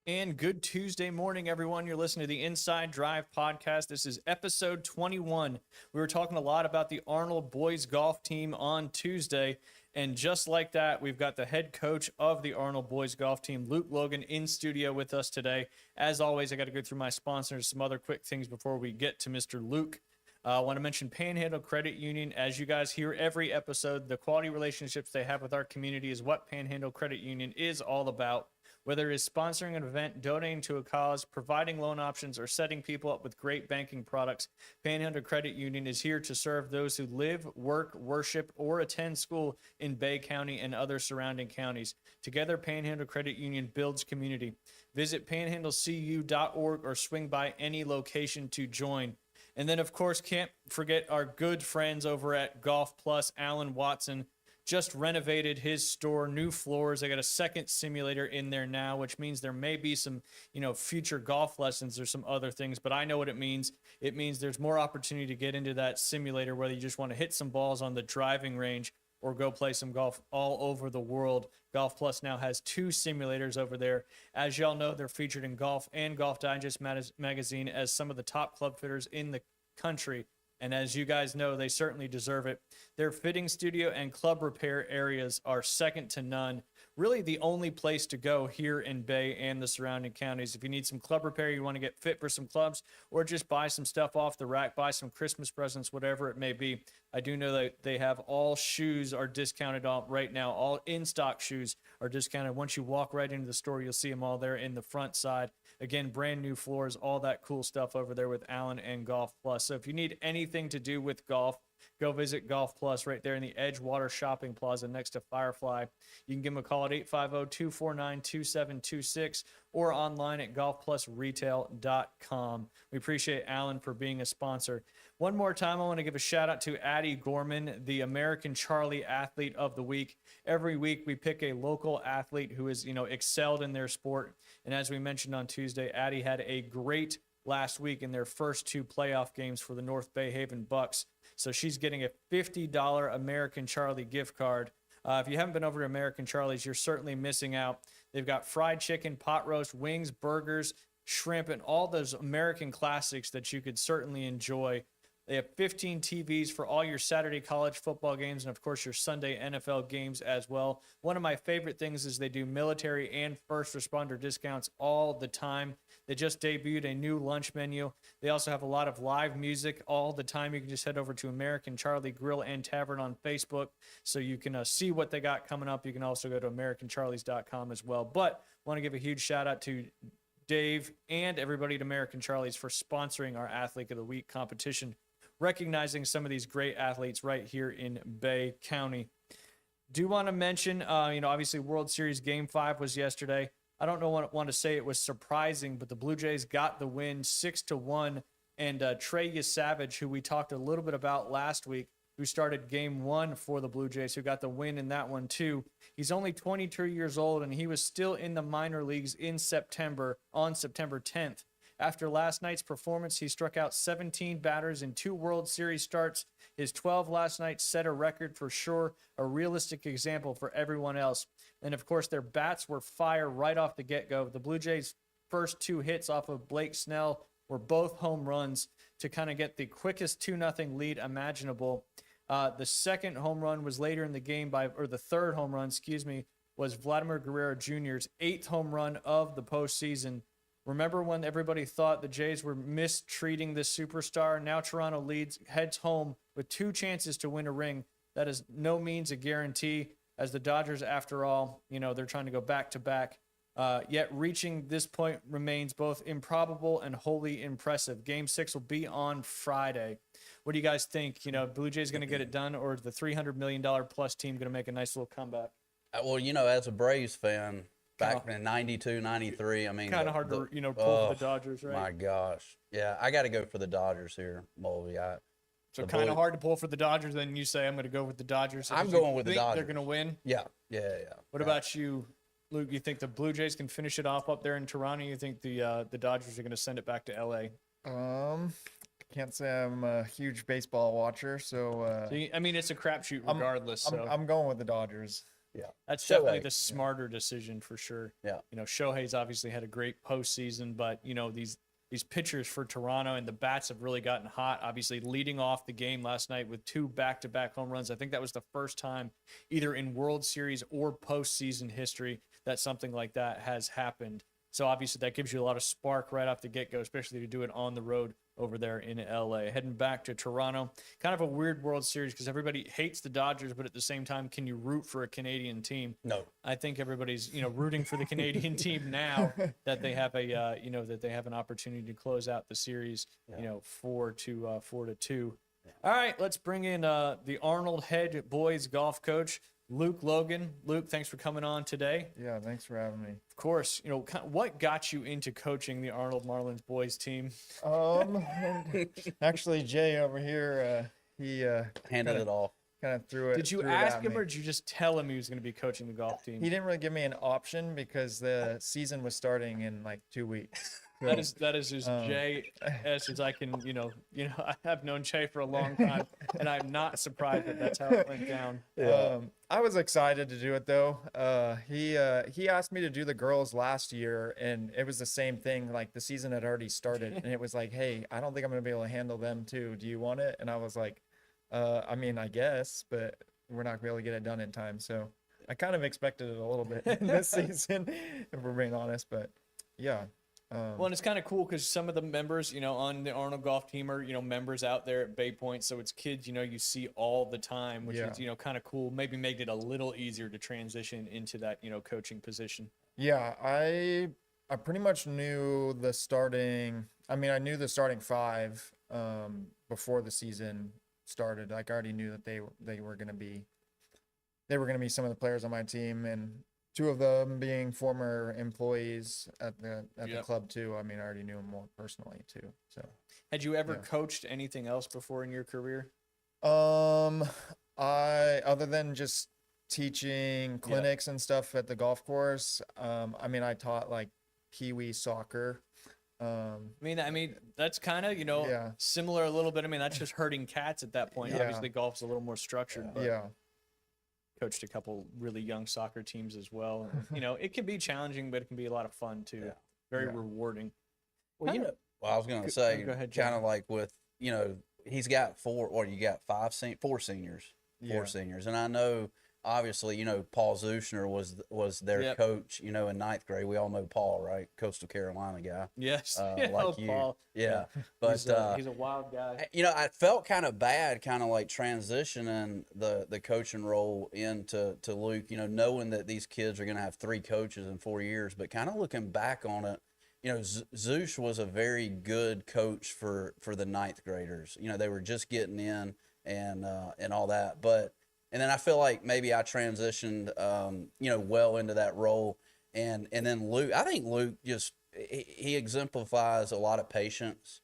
And good Tuesday morning, everyone. You're listening to the Inside Drive podcast. This is episode 21. We were talking a lot about the Arnold boys golf team on Tuesday. And just like that, we've got the head coach of the Arnold boys golf team, Luke Logan, in studio with us today. As always, I got to go through my sponsors, some other quick things before we get to Mr. Luke. I want to mention Panhandle Credit Union. As you guys hear every episode, the quality relationships they have with our community is what Panhandle Credit Union is all about. Whether it is sponsoring an event, donating to a cause, providing loan options, or setting people up with great banking products, Panhandle Credit Union is here to serve those who live, work, worship, or attend school in Bay County and other surrounding counties. Together, Panhandle Credit Union builds community. Visit panhandlecu.org or swing by any location to join. And then, of course, can't forget our good friends over at Golf Plus. Alan Watson just renovated his store, new floors. They got a second simulator in there now, which means there may be some, future golf lessons or some other things, but I know what it means. It means there's more opportunity to get into that simulator, whether you just want to hit some balls on the driving range or go play some golf all over the world. Golf Plus now has 2 simulators over there. As y'all know, they're featured in Golf and Golf Digest magazine as some of the top club fitters in the country. And as you guys know, they certainly deserve it. Their fitting studio and club repair areas are second to none. Really the only place to go here in Bay and the surrounding counties. If you need some club repair, you want to get fit for some clubs, or just buy some stuff off the rack, buy some Christmas presents, whatever it may be. I do know that they have all shoes are discounted right now. All in-stock shoes are discounted. Once you walk right into the store, you'll see them all there in the front side. Again, brand new floors, all that cool stuff over there with Allen and Golf Plus. So if you need anything to do with golf, go visit Golf Plus right there in the Edgewater Shopping Plaza next to Firefly. You can give them a call at 850-249-2726 or online at golfplusretail.com. We appreciate Alan for being a sponsor. One more time, I want to give a shout out to Addie Gorman, the American Charlie Athlete of the Week. Every week we pick a local athlete who has, excelled in their sport. And as we mentioned on Tuesday, Addie had a great last week in their first 2 playoff games for the North Bay Haven Bucks. So she's getting a $50 American Charlie gift card. If you haven't been over to American Charlie's, you're certainly missing out. They've got fried chicken, pot roast, wings, burgers, shrimp, and all those American classics that you could certainly enjoy. They have 15 TVs for all your Saturday college football games and, of course, your Sunday NFL games as well. One of my favorite things is they do military and first responder discounts all the time. They just debuted a new lunch menu. They also have a lot of live music all the time. You can just head over to American Charlie Grill and Tavern on Facebook so you can see what they got coming up. You can also go to AmericanCharlies.com as well. But I want to give a huge shout out to Dave and everybody at American Charlies for sponsoring our Athlete of the Week competition, recognizing some of these great athletes right here in Bay County. Do want to mention, obviously World Series Game 5 was yesterday. I don't want to say it was surprising, but the Blue Jays got the win 6-1. And Trey Yesavage, who we talked a little bit about last week, who started Game 1 for the Blue Jays, who got the win in that one too. He's only 22 years old, and he was still in the minor leagues on September 10th. After last night's performance, he struck out 17 batters in 2 World Series starts. His 12 last night set a record for sure, a realistic example for everyone else. And, of course, their bats were fire right off the get-go. The Blue Jays' first 2 hits off of Blake Snell were both home runs to kind of get the quickest 2-0 lead imaginable. The second home run was later in the game the third home run, was Vladimir Guerrero Jr.'s 8th home run of the postseason. Remember when everybody thought the Jays were mistreating this superstar? Now Toronto heads home with 2 chances to win a ring. That is no means a guarantee, as the Dodgers, after all, they're trying to go back-to-back. Yet reaching this point remains both improbable and wholly impressive. Game 6 will be on Friday. What do you guys think? Blue Jays going to get it done, or is the $300 million plus team going to make a nice little comeback? Well, as a Braves fan, back in 92, 93, I mean. Kind of hard to, pull for the Dodgers, right? My gosh. Yeah, I got to go for the Dodgers here, Mulvey. So kind of hard to pull for the Dodgers, then you say I'm going to go with the Dodgers. I'm going with the Dodgers. They're going to win? Yeah. What about you, Luke? You think the Blue Jays can finish it off up there in Toronto? You think the Dodgers are going to send it back to L.A.? Can't say I'm a huge baseball watcher, so it's a crapshoot regardless. I'm going with the Dodgers. Yeah. That's definitely Shohei, the smarter decision for sure. Yeah. You know, Shohei's obviously had a great postseason, but you know these pitchers for Toronto and the bats have really gotten hot. Obviously, leading off the game last night with 2 back-to-back home runs. I think that was the first time, either in World Series or postseason history, that something like that has happened. So obviously, that gives you a lot of spark right off the get-go, especially to do it on the road over there in LA. Heading back to Toronto, kind of a weird World Series because everybody hates the Dodgers, but at the same time, can you root for a Canadian team? No. I think everybody's rooting for the Canadian team now that they have that they have an opportunity to close out the series 4-2. All right, let's bring in the Arnold head boys golf coach Luke Logan. Luke, thanks for coming on today. Yeah, thanks for having me. Of course, what got you into coaching the Arnold Marlins boys team? Actually, Jay over here, he Handed it off. kind of threw it. Did you threw it ask at him me. or did you just tell him he was going to be coaching the golf team? He didn't really give me an option because the season was starting in like 2 weeks. That is as Jay as I can, I have known Jay for a long time, and I'm not surprised that that's how it went down. I was excited to do it though. He asked me to do the girls last year, and it was the same thing. Like the season had already started, and it was like, hey, I don't think I'm gonna be able to handle them too. Do you want it? And I was like, I mean, I guess, but we're not gonna be able to get it done in time. So I kind of expected it a little bit this season, if we're being honest. But yeah. Well, and it's kind of cool because some of the members, on the Arnold golf team are, members out there at Bay Point. So it's kids, you see all the time, which is, kind of cool. Maybe make it a little easier to transition into that, coaching position. Yeah, I pretty much knew the starting. I mean, I knew the starting 5 before the season started. Like I already knew that they were gonna be some of the players on my team, and 2 of them being former employees at the club too. I mean, I already knew them more personally too. So, had you ever coached anything else before in your career? I other than just teaching clinics and stuff at the golf course. I mean, I taught like Pee-wee soccer. I mean that's kind of similar a little bit. I mean, that's just herding cats at that point. Yeah. Obviously, golf's a little more structured. But Yeah. coached a couple really young soccer teams as well. And, it can be challenging, but it can be a lot of fun too. Yeah. Very rewarding. Well, I was going to say, go ahead, John. kind of like with, he's got 4 seniors, Yeah. and I know obviously, Paul Zuchner was their coach, in 9th grade. We all know Paul, right? Coastal Carolina guy. Yes. Like you. Paul. Yeah. But he's a wild guy. I felt kind of bad, kind of like transitioning the coaching role into Luke, knowing that these kids are going to have 3 coaches in 4 years, but kind of looking back on it, Zuch was a very good coach for the 9th graders. They were just getting in and all that. And then I feel like maybe I transitioned, well into that role. And then Luke, I think Luke just, he exemplifies a lot of patience.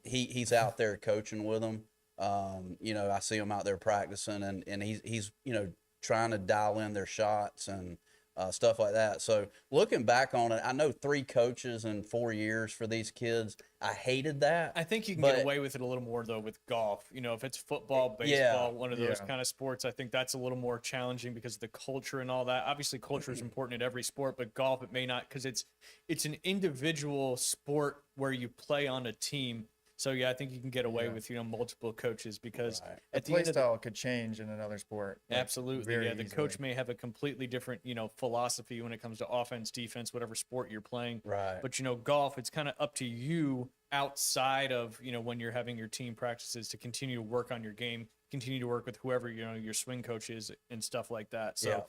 He's out there coaching with them. I see him out there practicing and he's trying to dial in their shots and stuff like that. So looking back on it, I know 3 coaches in 4 years for these kids. I hated that. I think you can get away with it a little more though with golf. If it's football, baseball, one of those kind of sports, I think that's a little more challenging because of the culture and all that. Obviously, culture is important in every sport, but golf it may not because it's an individual sport where you play on a team. So I think you can get away with multiple coaches because The play style could change in another sport. Like, absolutely, very the easily. coach may have a completely different philosophy when it comes to offense, defense, whatever sport you're playing. Right. But golf, it's kind of up to you outside of when you're having your team practices to continue to work on your game, continue to work with whoever your swing coach is and stuff like that. So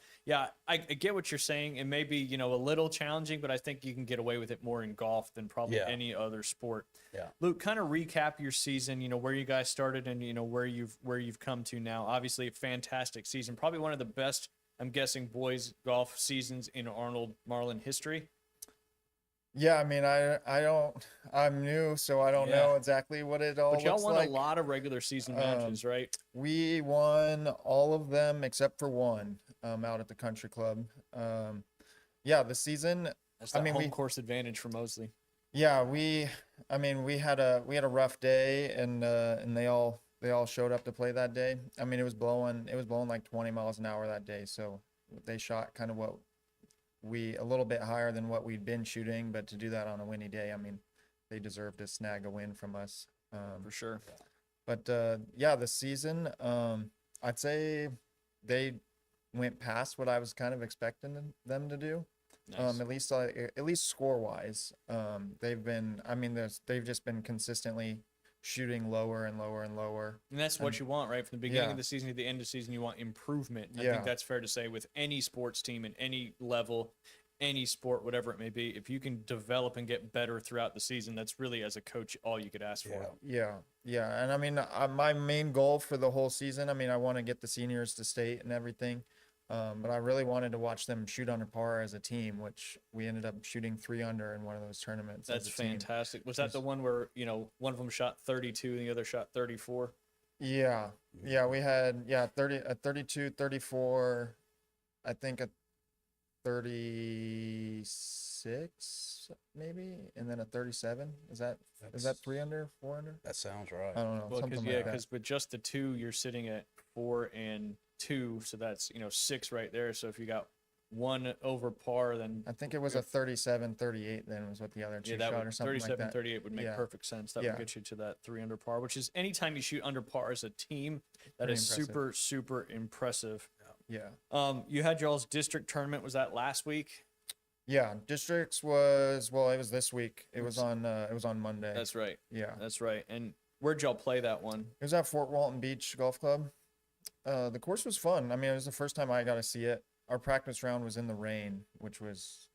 I get what you're saying. It may be a little challenging, but I think you can get away with it more in golf than probably any other sport. Yeah. Luke, kind of recap your season. Where you guys started and where you've come to now. Obviously, a fantastic season, probably one of the best, I'm guessing, boys golf seasons in Arnold Marlin history. Yeah, I mean, I'm new, so I don't know exactly what it all But y'all looks won like. a lot of regular season matches, right? We won all of them except for one out at the country club. The season. That's that I mean, home course advantage for Mosley. Yeah, we had a rough day, and they all showed up to play that day. I mean, it was blowing like 20 miles an hour that day, so they shot kind of a little bit higher than what we'd been shooting, but to do that on a windy day, I mean, they deserve to snag a win from us. For sure. But yeah, the season, I'd say they went past what I was kind of expecting them to do. Nice. At least score wise, they've just been consistently shooting lower and lower and lower. And that's what you want, right? From the beginning Yeah. of the season to the end of the season, you want improvement. I Yeah. think that's fair to say with any sports team in any level, any sport, whatever it may be. If you can develop and get better throughout the season, that's really, as a coach, all you could ask for. Yeah. And I mean, my main goal for the whole season, I mean, I want to get the seniors to state and everything. But I really wanted to watch them shoot under par as a team, which we ended up shooting 3 under in one of those tournaments. That's as a team. fantastic. Was that the one where, one of them shot 32 and the other shot 34? Yeah. We had 32, 34, I think a 36 maybe, and then a 37. Is that 3 under, 4 under? That sounds right. I don't know. Well, something because like that. because with just the 2, you're sitting at 4 and 2, so that's 6 right there. So if you got 1 over par, then I think it was a 37, 38 then was what the other two that shot would, or something 37, like that. 38 would make Yeah. perfect sense. That Yeah. would get you to that 3 under par, which is anytime you shoot under par as a team, that Pretty is impressive. super, super impressive. Yeah. You had y'all's district tournament. Was that last week? Yeah. Districts it was this week. It was on Monday. That's right. Yeah. That's right. And where'd y'all play that one? It was at Fort Walton Beach Golf Club. The course was fun. I mean, it was the first time I got to see it. Our practice round was in the rain, which was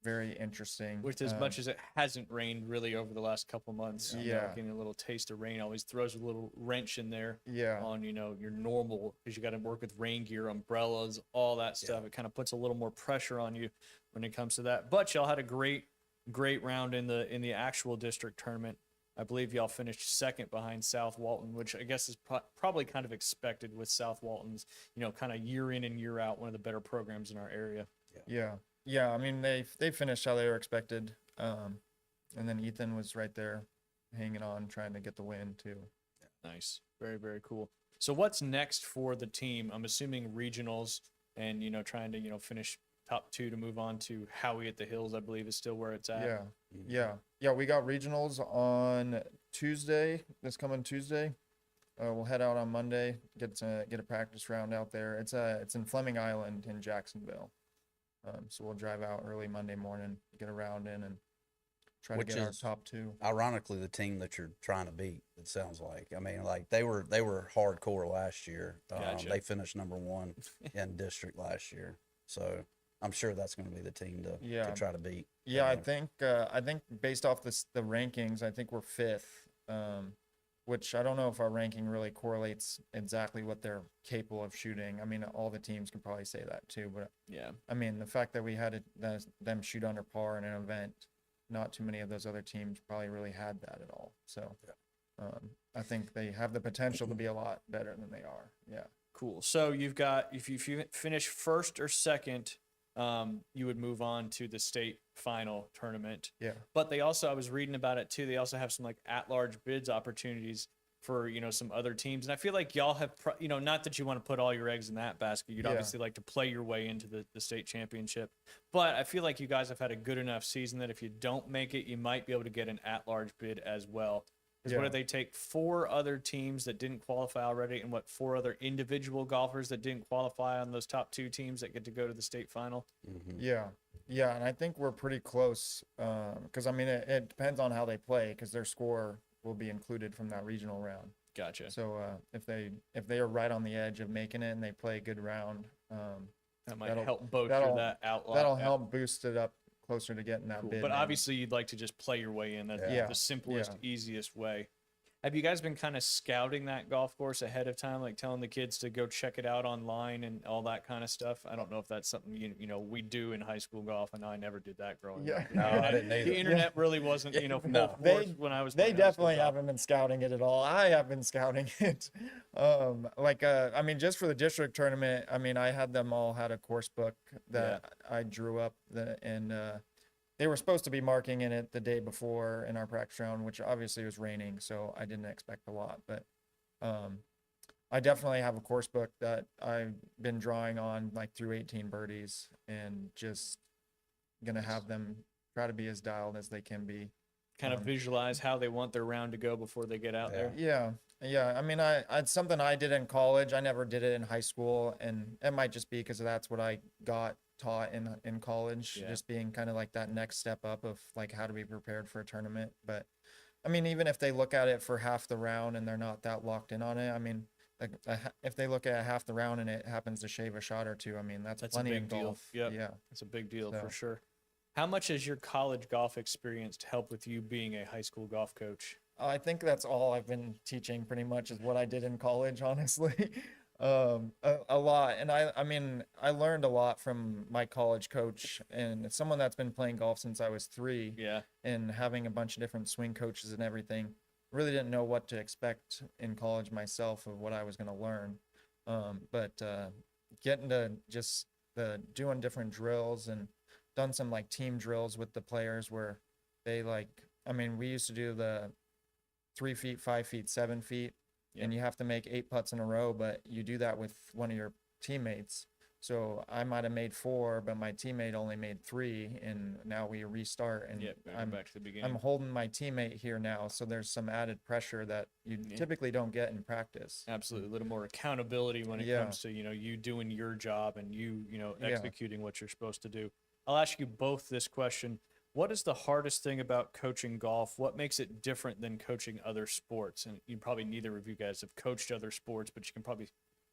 very interesting. Which, as much as it hasn't rained really over the last couple months, Yeah. getting a little taste of rain always throws a little wrench in there Yeah. on, your normal, because you got to work with rain gear, umbrellas, all that stuff. It kind of puts a little more pressure on you when it comes to that. But y'all had a great round in the actual district tournament. I believe y'all finished second behind South Walton, which I guess is probably kind of expected with South Walton's, kind of year in and year out, one of the better programs in our area. Yeah. I mean, they finished how they were expected. And then Ethan was right there hanging on, trying to get the win too. Nice. Very, very cool. So what's next for the team? I'm assuming regionals and, trying to, finish top 2 to move on to Howie at the Hills, I believe is still where it's at. Yeah. We got regionals on Tuesday, this coming Tuesday. We'll head out on Monday, get a practice round out there. It's in Fleming Island in Jacksonville. So we'll drive out early Monday morning, get a round in, and try Which to get our is top 2. Ironically, the team that you're trying to beat, it sounds like. I mean, like they were hardcore last year. Gotcha. They finished number 1 in district last year. So I'm sure that's going to be the team to try to beat. Yeah, I think based off the rankings, I think we're 5th, which I don't know if our ranking really correlates exactly what they're capable of shooting. I mean, all the teams can probably say that too, but Yeah. I mean, the fact that we had them shoot under par in an event, not too many of those other teams probably really had that at all. So I think they have the potential to be a lot better than they are. Yeah. Cool. So you've got, if you finish first or second, you would move on to the state final tournament. Yeah. But they also, I was reading about it too, they also have some like at-large bids opportunities for, some other teams. And I feel like y'all have, not that you want to put all your eggs in that basket. You'd Yeah. obviously like to play your way into the state championship. But I feel like you guys have had a good enough season that if you don't make it, you might be able to get an at-large bid as well. Because what Yeah. did they take 4 other teams that didn't qualify already, and 4 other individual golfers that didn't qualify on those top 2 teams that get to go to the state final? Yeah. And I think we're pretty close because I mean it depends on how they play because their score will be included from that regional round. Gotcha. So if they are right on the edge of making it and they play a good round, That might that'll- help both that'll- that outlaw. that'll help boost it up closer to getting that Cool. bid. But man. obviously, you'd like to just play your way in. That's Yeah. the simplest, Yeah. easiest way. Have you guys been kind of scouting that golf course ahead of time, like telling the kids to go check it out online and all that kind of stuff? I don't know if that's something we do in high school golf. I know I never did that growing Yeah. up. No, I didn't either. The internet really wasn't, full No. force when I was. They playing high school definitely golf. haven't been scouting it at all. I have been scouting it. I mean, just for the district tournament, I mean, I had them all had a course book that I drew up and they were supposed to be marking in it the day before in our practice round, which obviously was raining, so I didn't expect a lot. But I definitely have a course book that I've been drawing on like through 18 birdies and just gonna have them try to be as dialed as they can be. Kind of visualize how they want their round to go before they get out there. Yeah, yeah. I mean, it's something I did in college. I never did it in high school, and it might just be because that's what I got taught in college, Yeah. just being kind of like that next step up of like how to be prepared for a tournament. But I mean, even if they look at it for half the round and they're not that locked in on it, I mean, like if they look at half the round and it happens to shave a shot or two, I mean, that's That's a plenty big in deal. golf. Yep. Yeah. It's a big deal for So- sure. How much has your college golf experience helped with you being a high school golf coach? I think that's all I've been teaching pretty much is what I did in college, honestly. A lot. And I mean, I learned a lot from my college coach and someone that's been playing golf since I was 3 Yeah. and having a bunch of different swing coaches and everything. Really didn't know what to expect in college myself of what I was going to learn. But getting to just doing different drills and done some like team drills with the players where they like, I mean, we used to do the 3 feet, 5 feet, 7 feet, and you have to make 8 putts in a row, but you do that with one of your teammates. So I might have made 4, but my teammate only made 3, and now we restart. And Yep. Go I'm back to the beginning. I'm holding my teammate here now, so there's some added pressure that you Yeah. typically don't get in practice. Absolutely. A little more accountability when it Yeah. comes to, you doing your job and you Yeah. executing what you're supposed to do. I'll ask you both this question. What is the hardest thing about coaching golf? What makes it different than coaching other sports? And you probably neither of you guys have coached other sports, but you can probably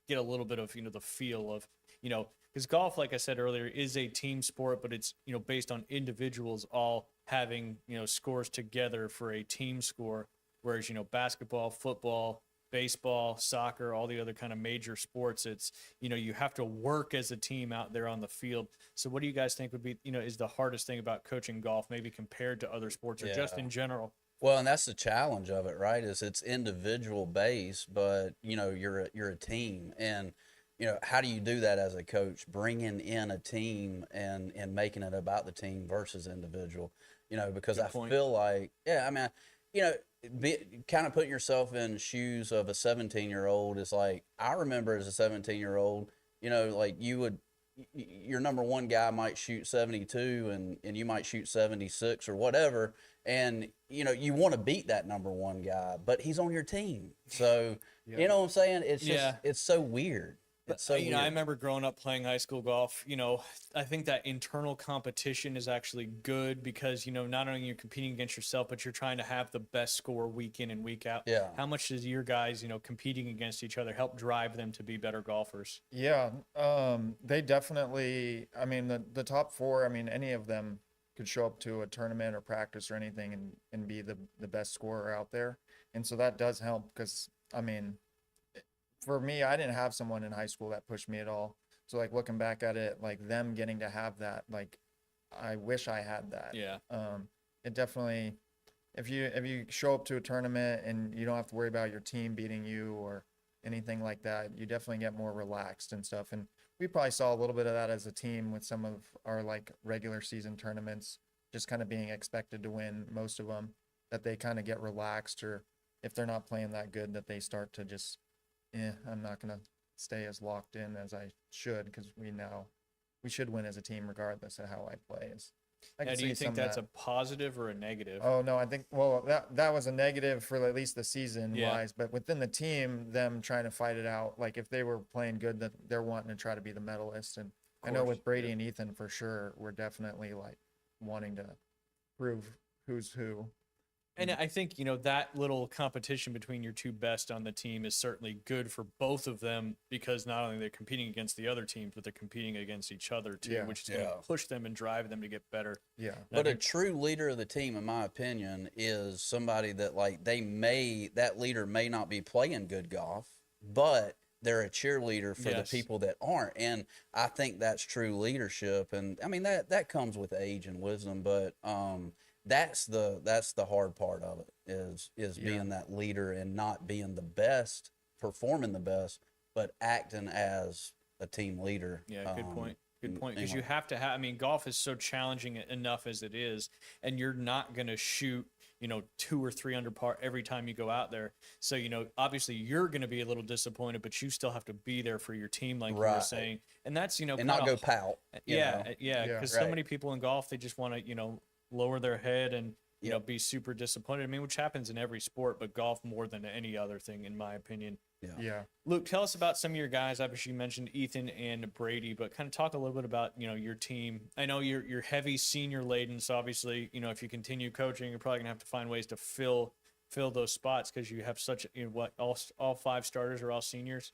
get a little bit of, the feel of, because golf, like I said earlier, is a team sport, but it's, based on individuals all having, scores together for a team score. Whereas, basketball, football, baseball, soccer, all the other kind of major sports, it's, you have to work as a team out there on the field. So what do you guys think would be, is the hardest thing about coaching golf, maybe compared to other sports or just Yeah. in general? Well, and that's the challenge of it, right? Is it's individual based, but you're a team, and how do you do that as a coach? Bringing in a team and making it about the team versus individual. Because Good I point. feel like, yeah, I mean, kind of putting yourself in shoes of a 17-year-old is like I remember as a 17-year-old, like your number one guy might shoot 72 and you might shoot 76 or whatever. And, you want to beat that number one guy, but he's on your team. So, you know what I'm saying? It's just, Yeah. it's so weird. It's so weird. I remember growing up playing high school golf. I think that internal competition is actually good because not only you're competing against yourself, but you're trying to have the best score week in and week out. Yeah. How much does your guys, competing against each other, help drive them to be better golfers? Yeah, they definitely. I mean, the top 4. I mean, any of them could show up to a tournament or practice or anything and be the best scorer out there, and so that does help because I mean, for me, I didn't have someone in high school that pushed me at all. So like looking back at it, like them getting to have that, like I wish I had that. Yeah. It definitely, if you show up to a tournament and you don't have to worry about your team beating you or anything like that, you definitely get more relaxed and stuff. And we probably saw a little bit of that as a team with some of our like regular season tournaments, just kind of being expected to win most of them, that they kind of get relaxed, or if they're not playing that good, that they start to just, I'm not going to stay as locked in as I should because we should win as a team regardless of how I play. I Now, can do you see think some of that's that. a positive or a negative? Oh no, I think that was a negative for at least the season Yeah. wise, but within the team, them trying to fight it out, like if they were playing good, that they're wanting to try to be the medalist. And I know course, with Brady and Ethan for sure, we're definitely like wanting to prove who's who. And I think, that little competition between your two best on the team is certainly good for both of them because not only they're competing against the other teams, but they're competing against each other too, Yeah. which is going to Yeah. push them and drive them to get better. Yeah. But a true leader of the team, in my opinion, is somebody that like that leader may not be playing good golf, but they're a cheerleader for Yes. the people that aren't. And I think that's true leadership. And I mean that comes with age and wisdom, but that's the hard part of it is being that leader and not being the best, performing the best, but acting as a team leader. Yeah, good point. Good point. Because anyway. you have to have, golf is so challenging enough as it is, and you're not going to shoot, 2 or 3 under par every time you go out there. So, obviously you're going to be a little disappointed, but you still have to be there for your team, like you were Right. saying. And that's, and not go pout. you yeah, know? yeah, Yeah. because so Right. many people in golf, they just want to, lower their head and, be super disappointed. I mean, which happens in every sport, but golf more than any other thing, in my opinion. Yeah. Luke, tell us about some of your guys. Obviously, you mentioned Ethan and Brady, but kind of talk a little bit about, your team. I know you're heavy senior laden, so obviously, if you continue coaching, you're probably gonna have to find ways to fill those spots because you have such, all 5 starters are all seniors.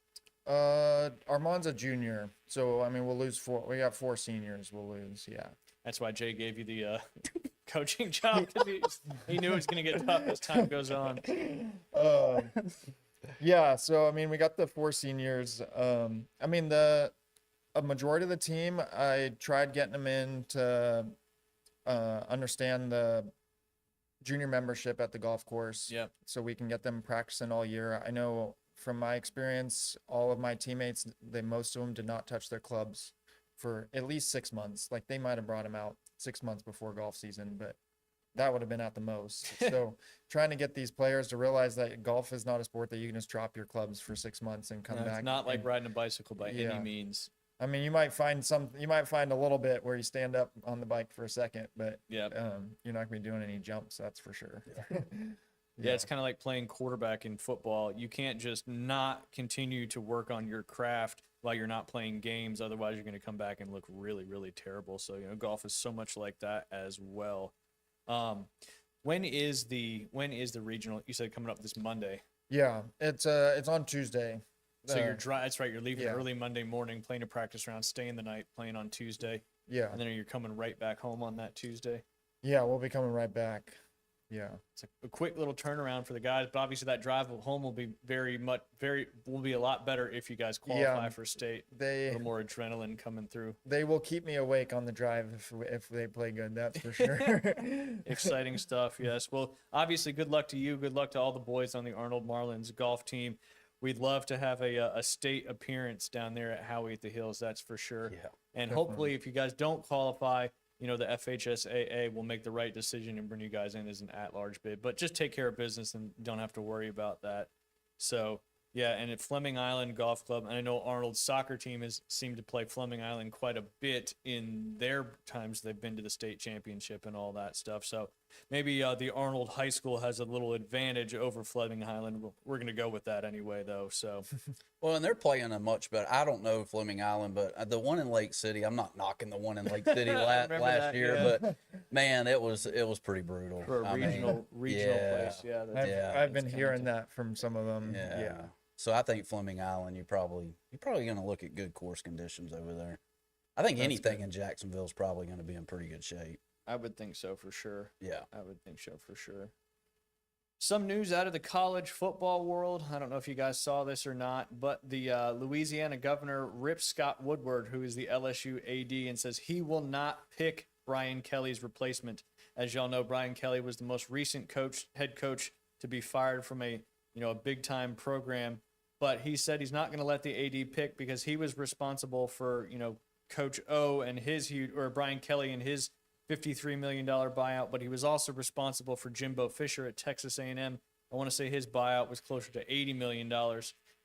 Armand's a junior, so I mean we'll lose 4. We got 4 seniors. We'll lose. Yeah. That's why Jay gave you the coaching job, because he knew it was gonna get tough as time goes on. Yeah, so I mean, we got the 4 seniors. I mean, a majority of the team, I tried getting them in to understand the junior membership at the golf course. Yep. So we can get them practicing all year. I know from my experience, all of my teammates, most of them did not touch their clubs for at least 6 months. Like they might have brought them out 6 months before golf season, but that would have been at the most. So trying to get these players to realize that golf is not a sport that you can just drop your clubs for 6 months and come No, back. it's not like and- riding a bicycle by any Yeah. means. I mean, you might find a little bit where you stand up on the bike for a second, but Yeah. you're not gonna be doing any jumps, that's for sure. Yeah, it's kind of like playing quarterback in football. You can't just not continue to work on your craft while you're not playing games. Otherwise, you're going to come back and look really, really terrible. So, golf is so much like that as well. When is the regional? You said coming up this Monday. Yeah, it's on Tuesday. So you're that's right. You're leaving yeah. early Monday morning, playing a practice round, staying the night, playing on Tuesday, Yeah, and then you're coming right back home on that Tuesday. yeah, we'll be coming right back. Yeah, It's a quick little turnaround for the guys, but obviously that drive home will be will be a lot better if you guys qualify for state. A they little more adrenaline coming through. they will keep me awake on the drive if they play good. That's for sure. Exciting stuff, yes. Well, obviously, good luck to you. Good luck to all the boys on the Arnold Marlins golf team. We'd love to have a state appearance down there at Howie at the Hills, that's for sure. Yeah, And hopefully, if you guys don't qualify, the FHSAA will make the right decision and bring you guys in as an at-large bid. But just take care of business and don't have to worry about that. So, yeah, and at Fleming Island Golf Club, and I know Arnold's soccer team has seemed to play Fleming Island quite a bit in their times they've been to the state championship and all that stuff. So maybe the Arnold High School has a little advantage over Fleming Island. We're going to go with that anyway, though. So well, and they're playing a much better. I don't know Fleming Island, but the one in Lake City. I'm not knocking the one in Lake City last that, year, yeah. but man, it was pretty brutal for a I mean, regional yeah. place, yeah, that's, Yeah. I've been that's hearing that from some of them. Yeah. Yeah. So I think Fleming Island, you're probably going to look at good course conditions over there. I think That's anything good. in Jacksonville is probably going to be in pretty good shape. I would think so for sure. Yeah. I would think so for sure. Some news out of the college football world. I don't know if you guys saw this or not, but the Louisiana governor ripped Scott Woodward, who is the LSU AD, and says he will not pick Brian Kelly's replacement. As y'all know, Brian Kelly was the most recent head coach to be fired from a big time program, but he said he's not going to let the AD pick because he was responsible for Coach O and Brian Kelly and his $53 million buyout, but he was also responsible for Jimbo Fisher at Texas A&M. I want to say his buyout was closer to $80 million.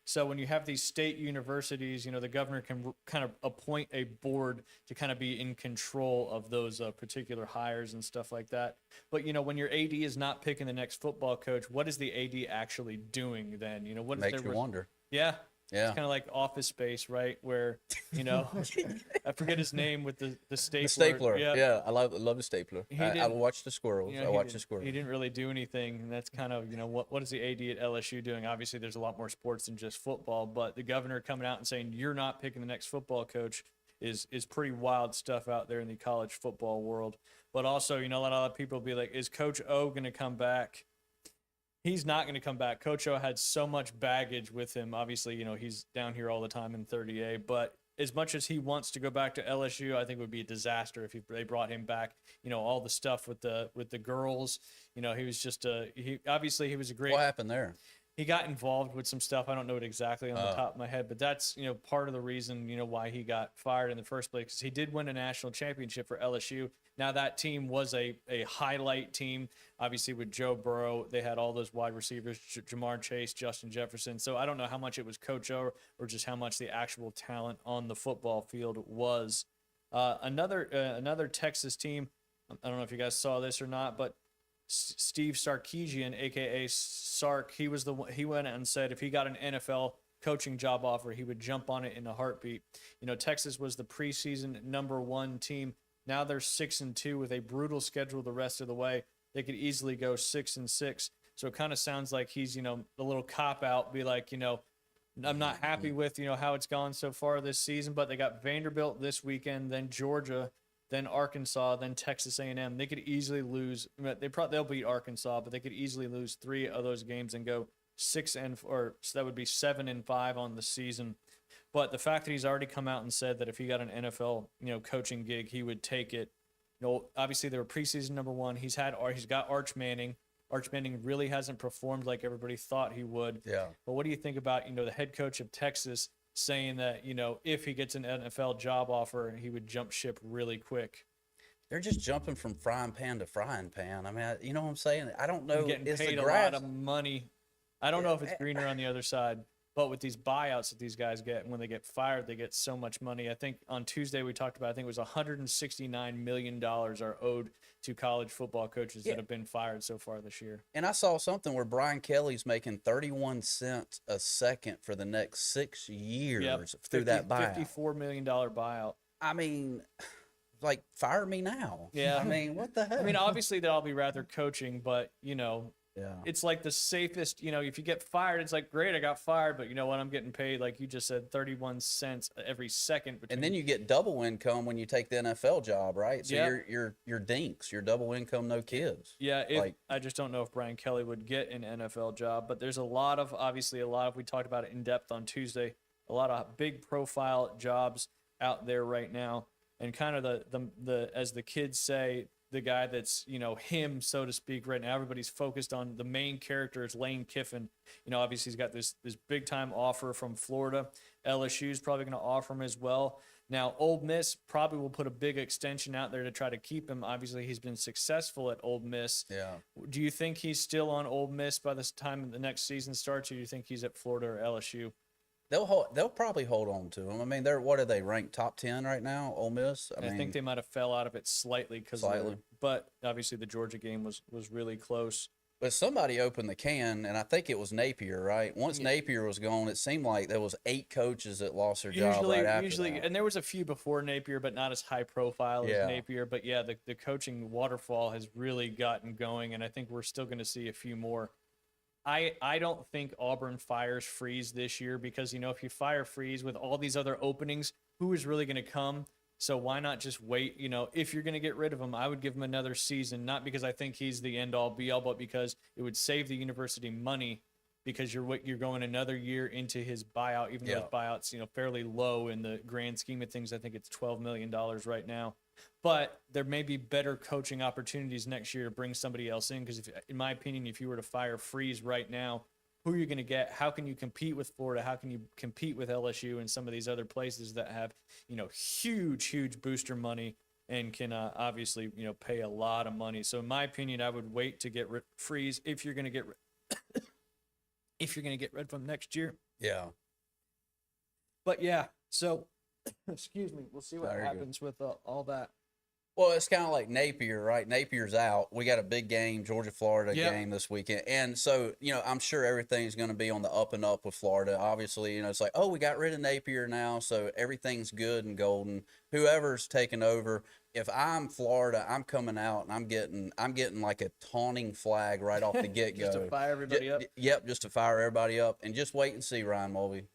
So when you have these state universities, the governor can kind of appoint a board to kind of be in control of those particular hires and stuff like that. But, when your AD is not picking the next football coach, what is the AD actually doing then? What is Makes their you wonder. Yeah. Yeah. It's kind of like Office Space, right? Where, I forget his name with the stapler. The stapler. Yeah. Yeah. I love the stapler. He I did- watch the squirrels. I watch the squirrels. He didn't really do anything, and that's kind of what is the AD at LSU doing? Obviously, there's a lot more sports than just football, but the governor coming out and saying you're not picking the next football coach is pretty wild stuff out there in the college football world. But also, a lot of people be like, is Coach O going to come back? He's not going to come back. Coach O had so much baggage with him. Obviously, he's down here all the time in 30A, but as much as he wants to go back to LSU, I think it would be a disaster if they brought him back. All the stuff with the girls, he was just he was a great. What happened there? He got involved with some stuff. I don't know it exactly on the top of my head, but that's, part of the reason, why he got fired in the first place, because he did win a national championship for LSU, Now that team was a highlight team, obviously with Joe Burrow. They had all those wide receivers, Jamar Chase, Justin Jefferson. So I don't know how much it was Coach O or just how much the actual talent on the football field was. Another Texas team. I don't know if you guys saw this or not, but Steve Sarkisian, aka Sark, he went out and said if he got an NFL coaching job offer, he would jump on it in a heartbeat. Texas was the preseason #1 team. Now they're 6-2 with a brutal schedule the rest of the way. They could easily go 6-6. So it kind of sounds like he's, a little cop out, be like, I'm not happy with, how it's gone so far this season, but they got Vanderbilt this weekend, then Georgia, then Arkansas, then Texas A&M. They could easily lose. They'll beat Arkansas, but they could easily lose 3 of those games and go 6-4. So that would be 7-5 on the season. But the fact that he's already come out and said that if he got an NFL, coaching gig, he would take it. Obviously they were preseason #1. He's got Arch Manning. Arch Manning really hasn't performed like everybody thought he would. Yeah. But what do you think about, the head coach of Texas saying that, if he gets an NFL job offer, he would jump ship really quick? They're just jumping from frying pan to frying pan. I mean, you know what I'm saying? I don't know. Getting Is the paid a grass- lot of money. I don't know if it's greener on the other side, but with these buyouts that these guys get, and when they get fired, they get so much money. I think on Tuesday we talked about, I think it was $169 million are owed to college football coaches that have been fired so far this year. And I saw something where Brian Kelly's making 31 cents a second for the next 6 years through that buyout. $54 million buyout. I mean, like, fire me now. Yeah. I mean, what the hell? I mean, obviously they'll all be rather coaching, but yeah. it's like the safest, if you get fired, it's like, great, I got fired, but you know what? I'm getting paid, like you just said, 31 cents every second. And then you get double income when you take the NFL job, right? So you're dinks, you're double income, no kids. Yeah, I just don't know if Brian Kelly would get an NFL job, but there's obviously we talked about it in depth on Tuesday, a lot of big profile jobs out there right now. And kind of the as the kids say, the guy that's, him, so to speak, right now, everybody's focused on the main character is Lane Kiffin. Obviously he's got this big time offer from Florida. LSU's probably going to offer him as well. Now, Ole Miss probably will put a big extension out there to try to keep him. Obviously, he's been successful at Ole Miss. Yeah. Do you think he's still on Ole Miss by the time the next season starts, or do you think he's at Florida or LSU? They'll probably hold on to him. I mean, what are they ranked top 10 right now? Ole Miss. I think they might have fell out of it slightly but obviously the Georgia game was really close. But somebody opened the can, and I think it was Napier, right? Once Napier was gone, it seemed like there was 8 coaches that lost their job right after that. And there was a few before Napier, but not as high profile as Napier. But yeah, the coaching waterfall has really gotten going, and I think we're still going to see a few more. I don't think Auburn fires Freeze this year because, if you fire Freeze with all these other openings, who is really going to come? So why not just wait? If you're going to get rid of him, I would give him another season, not because I think he's the end all be all, but because it would save the university money because you're going another year into his buyout, even though his buyout's, fairly low in the grand scheme of things. I think it's $12 million right now. But there may be better coaching opportunities next year to bring somebody else in because, in my opinion, if you were to fire Freeze right now, who are you going to get? How can you compete with Florida? How can you compete with LSU and some of these other places that have, huge booster money and can obviously, pay a lot of money? So, in my opinion, I would wait to get Freeze if you're going to get rid of him next year. Yeah. But yeah, so. Excuse me. We'll see what Very happens with all that. Well, it's kind of like Napier, right? Napier's out. We got a big game, Georgia-Florida game this weekend. And so, I'm sure everything's going to be on the up and up with Florida. Obviously, it's like, oh, we got rid of Napier now, so everything's good and golden. Whoever's taking over, if I'm Florida, I'm coming out and I'm getting like a taunting flag right off the get-go. Just to fire everybody up? Yep, just to fire everybody up. And just wait and see, Ryan Mulvey.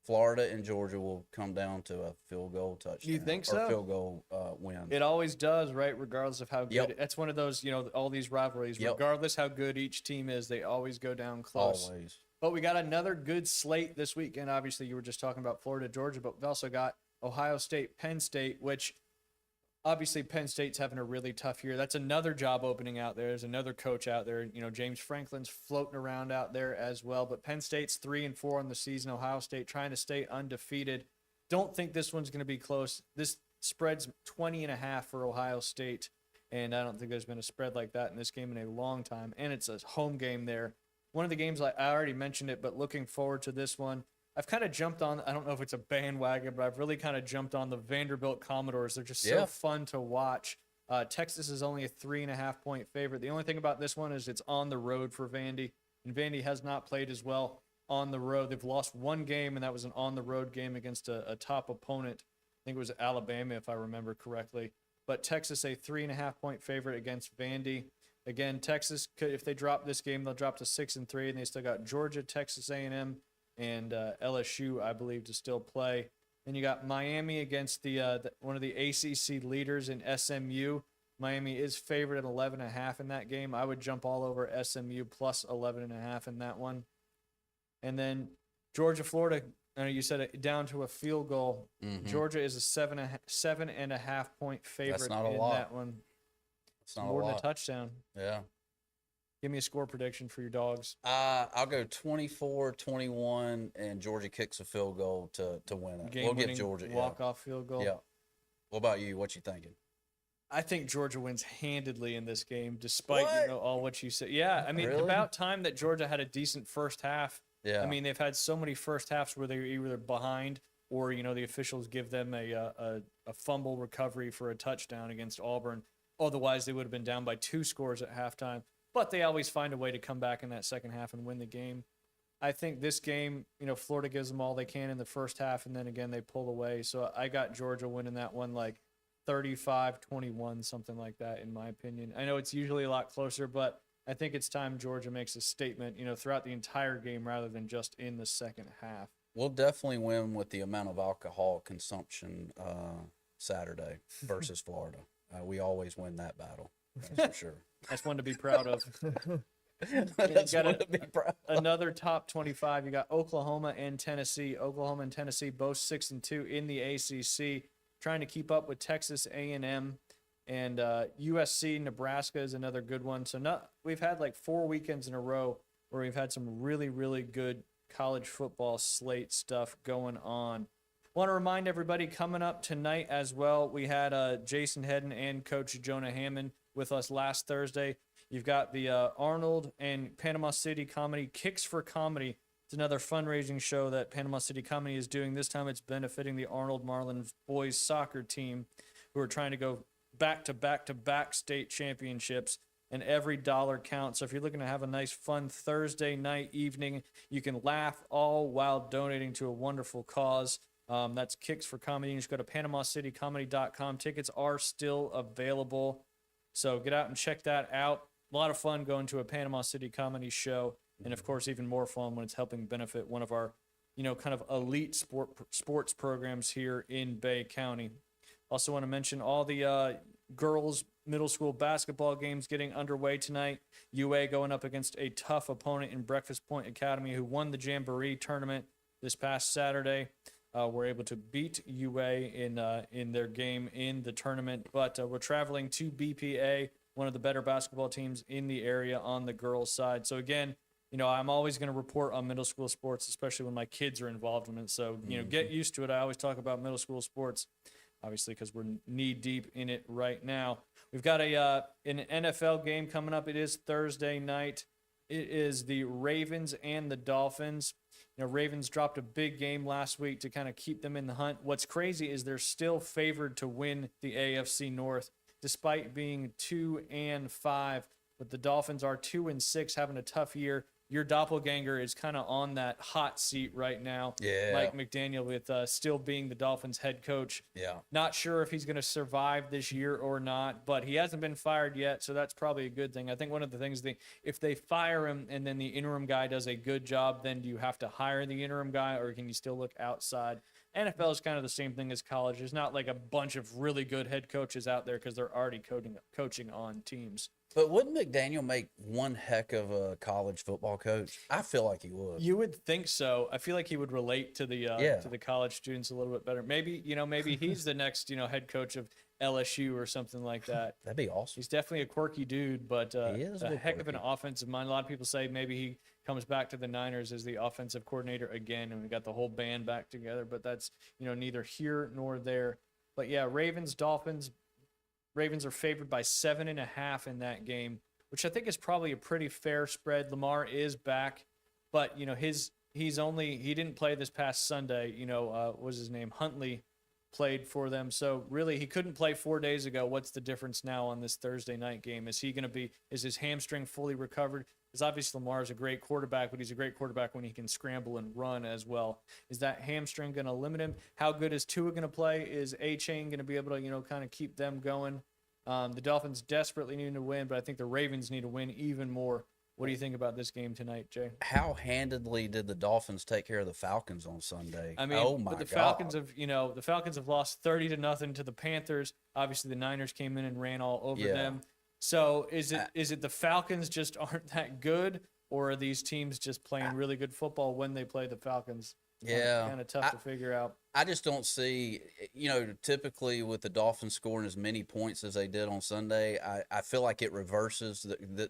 Florida and Georgia will come down to a field goal touchdown. You think or so? Field goal win. It always does, right? Regardless of how good. That's one of those, all these rivalries. Regardless how good each team is, they always go down close. Always. But we got another good slate this weekend. Obviously, you were just talking about Florida, Georgia, but we've also got Ohio State, Penn State, which obviously Penn State's having a really tough year. That's another job opening out there. There's another coach out there. James Franklin's floating around out there as well. But Penn State's 3-4 on the season. Ohio State trying to stay undefeated. Don't think this one's going to be close. This spread's 20.5 for Ohio State. and I don't think there's been a spread like that in this game in a long time. And it's a home game there. One of the games, I already mentioned it, but looking forward to this one. I've kind of jumped on, I don't know if it's a bandwagon, but I've really kind of jumped on the Vanderbilt Commodores. They're just so Yeah. fun to watch. Texas is only a 3.5-point favorite. The only thing about this one is it's on the road for Vandy, and Vandy has not played as well on the road. They've lost one game, and that was an on-the-road game against a top opponent. I think it was Alabama, if I remember correctly. But Texas, a 3.5-point favorite against Vandy. Again, Texas, if they drop this game, they'll drop to 6-3, and they still got Georgia, Texas A&M, and LSU, I believe, to still play. Then you got Miami against one of the ACC leaders in SMU. Miami is favored at 11.5 in that game. I would jump all over SMU plus 11.5 in that one. And then Georgia, Florida. I know you said it down to a field goal. Mhm. Georgia is a 7.5-point favorite not a in lot. that one. It's not More a than a lot. touchdown. Yeah. Give me a score prediction for your dogs. I'll go 24-21, and Georgia kicks a field goal to win it. We'll give Georgia. Yeah. walk-off field goal. Yeah. What about you? What you thinking? I think Georgia wins handedly in this game, despite What? all what you said. Yeah, I mean, Really? about time that Georgia had a decent first half. Yeah. I mean, they've had so many first halves where they're either behind or the officials give them a fumble recovery for a touchdown against Auburn. Otherwise, they would have been down by 2 scores at halftime. But they always find a way to come back in that second half and win the game. I think this game, Florida gives them all they can in the first half, and then again they pull away. So I got Georgia winning that one like 35-21, something like that, in my opinion. I know it's usually a lot closer, but I think it's time Georgia makes a statement, throughout the entire game rather than just in the second half. We'll definitely win with the amount of alcohol consumption Saturday versus Florida. We always win that battle. That's for sure. That's one to be proud of. That's got one to be proud of. Another top 25. You got Oklahoma and Tennessee. Oklahoma and Tennessee both 6-2 in the ACC, trying to keep up with Texas A&M, and USC. Nebraska is another good one. So we've had like 4 weekends in a row where we've had some really, really good college football slate stuff going on. Want to remind everybody, coming up tonight as well, we had Jason Hedden and Coach Jonah Hammond with us last Thursday. You've got the Arnold and Panama City Comedy Kicks for Comedy. It's another fundraising show that Panama City Comedy is doing. This time it's benefiting the Arnold Marlins boys soccer team, who are trying to go back-to-back state championships, and every dollar counts. So if you're looking to have a nice, fun Thursday night evening, you can laugh all while donating to a wonderful cause. That's Kicks for Comedy. You just go to PanamaCityComedy.com. Tickets are still available. So get out and check that out. A lot of fun going to a Panama City Comedy show. And of course, even more fun when it's helping benefit one of our, kind of elite sports programs here in Bay County. Also want to mention all the girls middle school basketball games getting underway tonight. UA going up against a tough opponent in Breakfast Point Academy, who won the Jamboree tournament this past Saturday. Were able to beat UA in their game in the tournament. But we're traveling to BPA, one of the better basketball teams in the area on the girls' side. So again, I'm always going to report on middle school sports, especially when my kids are involved in it. So, get used to it. I always talk about middle school sports, obviously, because we're knee deep in it right now. We've got an NFL game coming up. It is Thursday night. It is the Ravens and the Dolphins. Ravens dropped a big game last week to kind of keep them in the hunt. What's crazy is they're still favored to win the AFC North, despite being 2-5. But the Dolphins are 2-6, having a tough year. Your doppelganger is kind of on that hot seat right now. Yeah. Mike McDaniel, with still being the Dolphins head coach. Yeah. Not sure if he's going to survive this year or not, but he hasn't been fired yet, so that's probably a good thing. I think one of the things, if they fire him and then the interim guy does a good job, then do you have to hire the interim guy, or can you still look outside? NFL is kind of the same thing as college. There's not like a bunch of really good head coaches out there because they're already coaching on teams. But wouldn't McDaniel make one heck of a college football coach? I feel like he would. You would think so. I feel like he would relate to the college students a little bit better. Maybe maybe he's the next head coach of LSU or something like that. That'd be awesome. He's definitely a quirky dude, but He is a heck of an quirky. offensive mind. A lot of people say maybe he comes back to the Niners as the offensive coordinator again, and we got the whole band back together. But that's neither here nor there. But yeah, Ravens, Dolphins. Ravens are favored by 7.5 in that game, which I think is probably a pretty fair spread. Lamar is back, but you know he didn't play this past Sunday. What was his name? Huntley played for them, so really he couldn't play 4 days ago. What's the difference now on this Thursday night game? Is his hamstring fully recovered? Because obviously Lamar is a great quarterback, but he's a great quarterback when he can scramble and run as well. Is that hamstring going to limit him? How good is Tua going to play? Is A-Chain going to be able to, kind of keep them going? The Dolphins desperately need to win, but I think the Ravens need to win even more. What do you think about this game tonight, Jay? How handedly did the Dolphins take care of the Falcons on Sunday? I mean, oh my but the God. Falcons have lost 30-0 to the Panthers. Obviously, the Niners came in and ran all over Yeah. them. So is it the Falcons just aren't that good, or are these teams just playing really good football when they play the Falcons? Yeah. Kind of tough to figure out. I just don't see, typically with the Dolphins scoring as many points as they did on Sunday, I feel like it reverses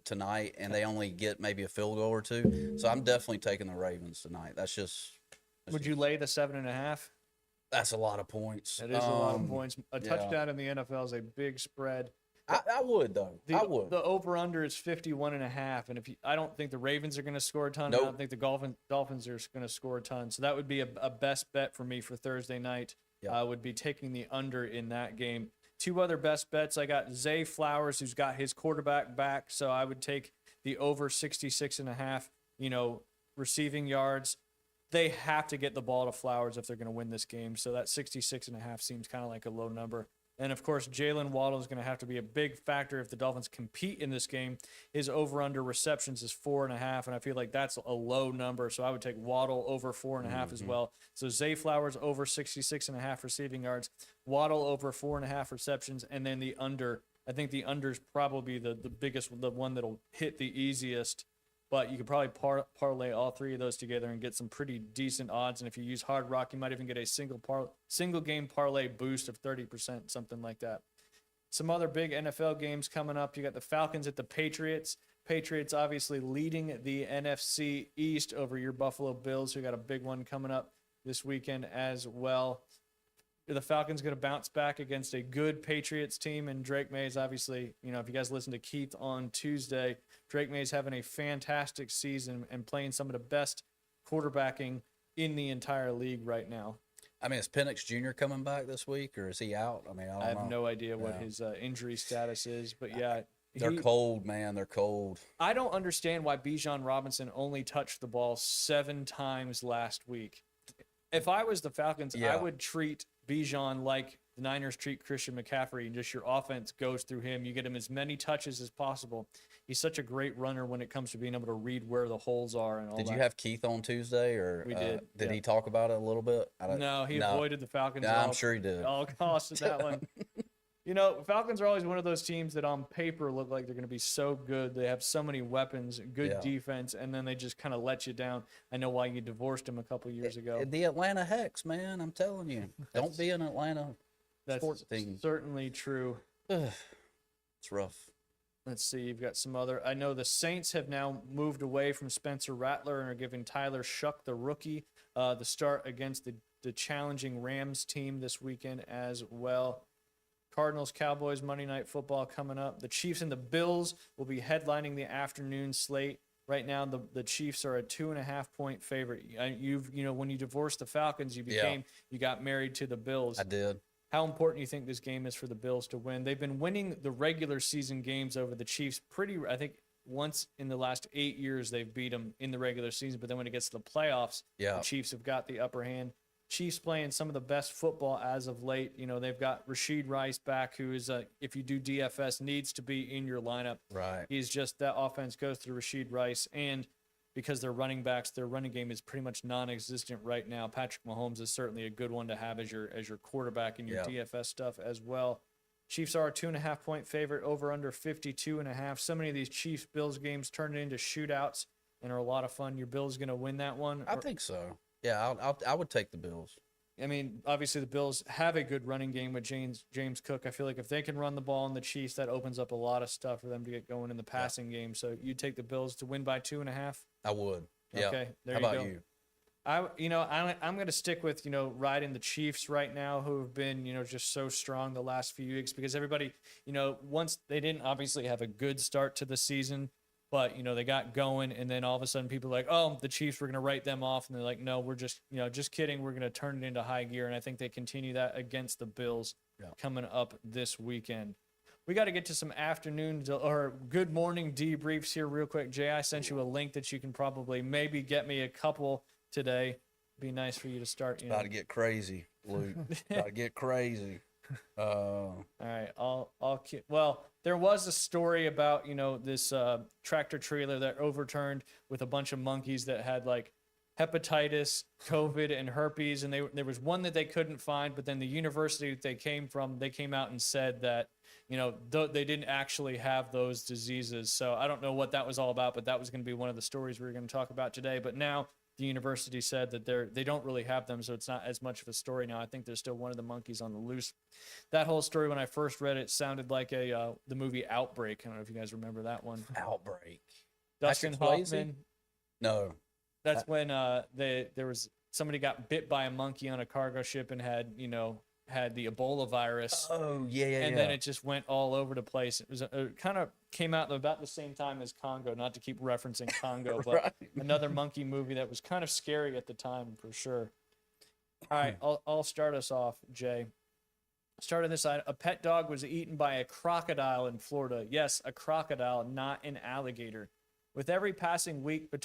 tonight and they only get maybe a field goal or two. So I'm definitely taking the Ravens tonight. Would you lay the 7.5? That's a lot of points. It is a lot of Um, points. A yeah. touchdown in the NFL is a big spread. I would, though. I would. The over/under is 51.5, and I don't think the Ravens are going to score a ton. I Nope. don't think the Dolphins are going to score a ton. So that would be a best bet for me for Thursday night. Yeah. Would be taking the under in that game. Two other best bets. I got Zay Flowers, who's got his quarterback back, so I would take the over 66.5. Receiving yards. They have to get the ball to Flowers if they're going to win this game. So that 66.5 seems kind of like a low number. And, of course, Jalen Waddle is going to have to be a big factor if the Dolphins compete in this game. His over-under receptions is 4.5, and I feel like that's a low number. So I would take Waddle over 4.5 as well. So Zay Flowers over 66.5 receiving yards, Waddle over 4.5 receptions, and then the under. I think the under is probably the biggest, the one that'll hit the easiest. But you could probably parlay all three of those together and get some pretty decent odds. And if you use Hard Rock, you might even get a single game parlay boost of 30%, something like that. Some other big NFL games coming up. You got the Falcons at the Patriots. Patriots obviously leading the NFC East over your Buffalo Bills, who got a big one coming up this weekend as well. The Falcons going to bounce back against a good Patriots team, and Drake Mays, obviously, if you guys listen to Keith on Tuesday, Drake Mays having a fantastic season and playing some of the best quarterbacking in the entire league right now. I mean, is Penix Jr. coming back this week, or is he out? I mean, I don't I have know. no idea what Yeah. his injury status is, but yeah. They're cold, man. They're cold. I don't understand why Bijan Robinson only touched the ball 7 times last week. If I was the Falcons, Yeah. I would treat Bijan like the Niners treat Christian McCaffrey, and just your offense goes through him. You get him as many touches as possible. He's such a great runner when it comes to being able to read where the holes are and all that. Did you have Keith on Tuesday, or We did, did yeah. he talk about it a little bit? No, he avoided the Falcons. Yeah, at I'm all- sure he did. at all costs in that one. Falcons are always one of those teams that on paper look like they're going to be so good. They have so many weapons, good Yeah. defense, and then they just kind of let you down. I know why you divorced him a couple years ago. The Atlanta Hex, man. I'm telling you, don't be an Atlanta That's sports team. certainly true. It's rough. Let's see. You've got some other. I know the Saints have now moved away from Spencer Rattler and are giving Tyler Shuck, the rookie, the start against the challenging Rams team this weekend as well. Cardinals, Cowboys, Monday Night Football coming up. The Chiefs and the Bills will be headlining the afternoon slate. Right now, the Chiefs are a 2.5-point favorite. When you divorced the Falcons, you got married to the Bills. I did. How important do you think this game is for the Bills to win? They've been winning the regular season games over the Chiefs I think once in the last 8 years they've beat them in the regular season, but then when it gets to the playoffs, Yeah. the Chiefs have got the upper hand. Chiefs playing some of the best football as of late. They've got Rashid Rice back, who is, if you do DFS, needs to be in your lineup. Right. He's just, that offense goes through Rashid Rice, and because their running backs, their running game is pretty much non-existent right now. Patrick Mahomes is certainly a good one to have as your quarterback in your Yeah. DFS stuff as well. Chiefs are a 2.5-point favorite, over under 52.5. So many of these Chiefs-Bills games turn into shootouts and are a lot of fun. Your Bills going to win that one? I think so. Yeah, I would take the Bills. I mean, obviously the Bills have a good running game with James Cook. I feel like if they can run the ball on the Chiefs, that opens up a lot of stuff for them to get going in the passing game. So you take the Bills to win by 2.5. I would. Yeah. Okay, there How you about go. you? I'm going to stick with, riding the Chiefs right now, who have been, just so strong the last few weeks, because everybody, once they didn't obviously have a good start to the season, but, they got going, and then all of a sudden people are like, oh, the Chiefs, we're going to write them off. And they're like, no, we're just, just kidding. We're going to turn it into high gear. And I think they continue that against the Bills coming up this weekend. We got to get to some afternoon or good morning debriefs here real quick. Jay, I sent you a link that you can probably maybe get me a couple today. Be nice for you to start. About to get crazy, Luke. About to get crazy. All right, well, there was a story about this tractor trailer that overturned with a bunch of monkeys that had like hepatitis, COVID, and herpes, and there was one that they couldn't find, but then the university that they came from, they came out and said that they didn't actually have those diseases. So I don't know what that was all about, but that was going to be one of the stories we were going to talk about today. But now the university said that they don't really have them, so it's not as much of a story now. I think there's still one of the monkeys on the loose. That whole story, when I first read it, sounded like the movie Outbreak. I don't know if you guys remember that one. Outbreak. Dustin Hoffman. No. That's when there was somebody got bit by a monkey on a cargo ship and had the Ebola virus. Oh, yeah. And then it just went all over the place. It kind of came out about the same time as Congo, not to keep referencing Congo, but Right. another monkey movie that was kind of scary at the time for sure. All right, I'll start us off, Jay. Start on this side. A pet dog was eaten by a crocodile in Florida. Yes, a crocodile, not an alligator. With every passing week, the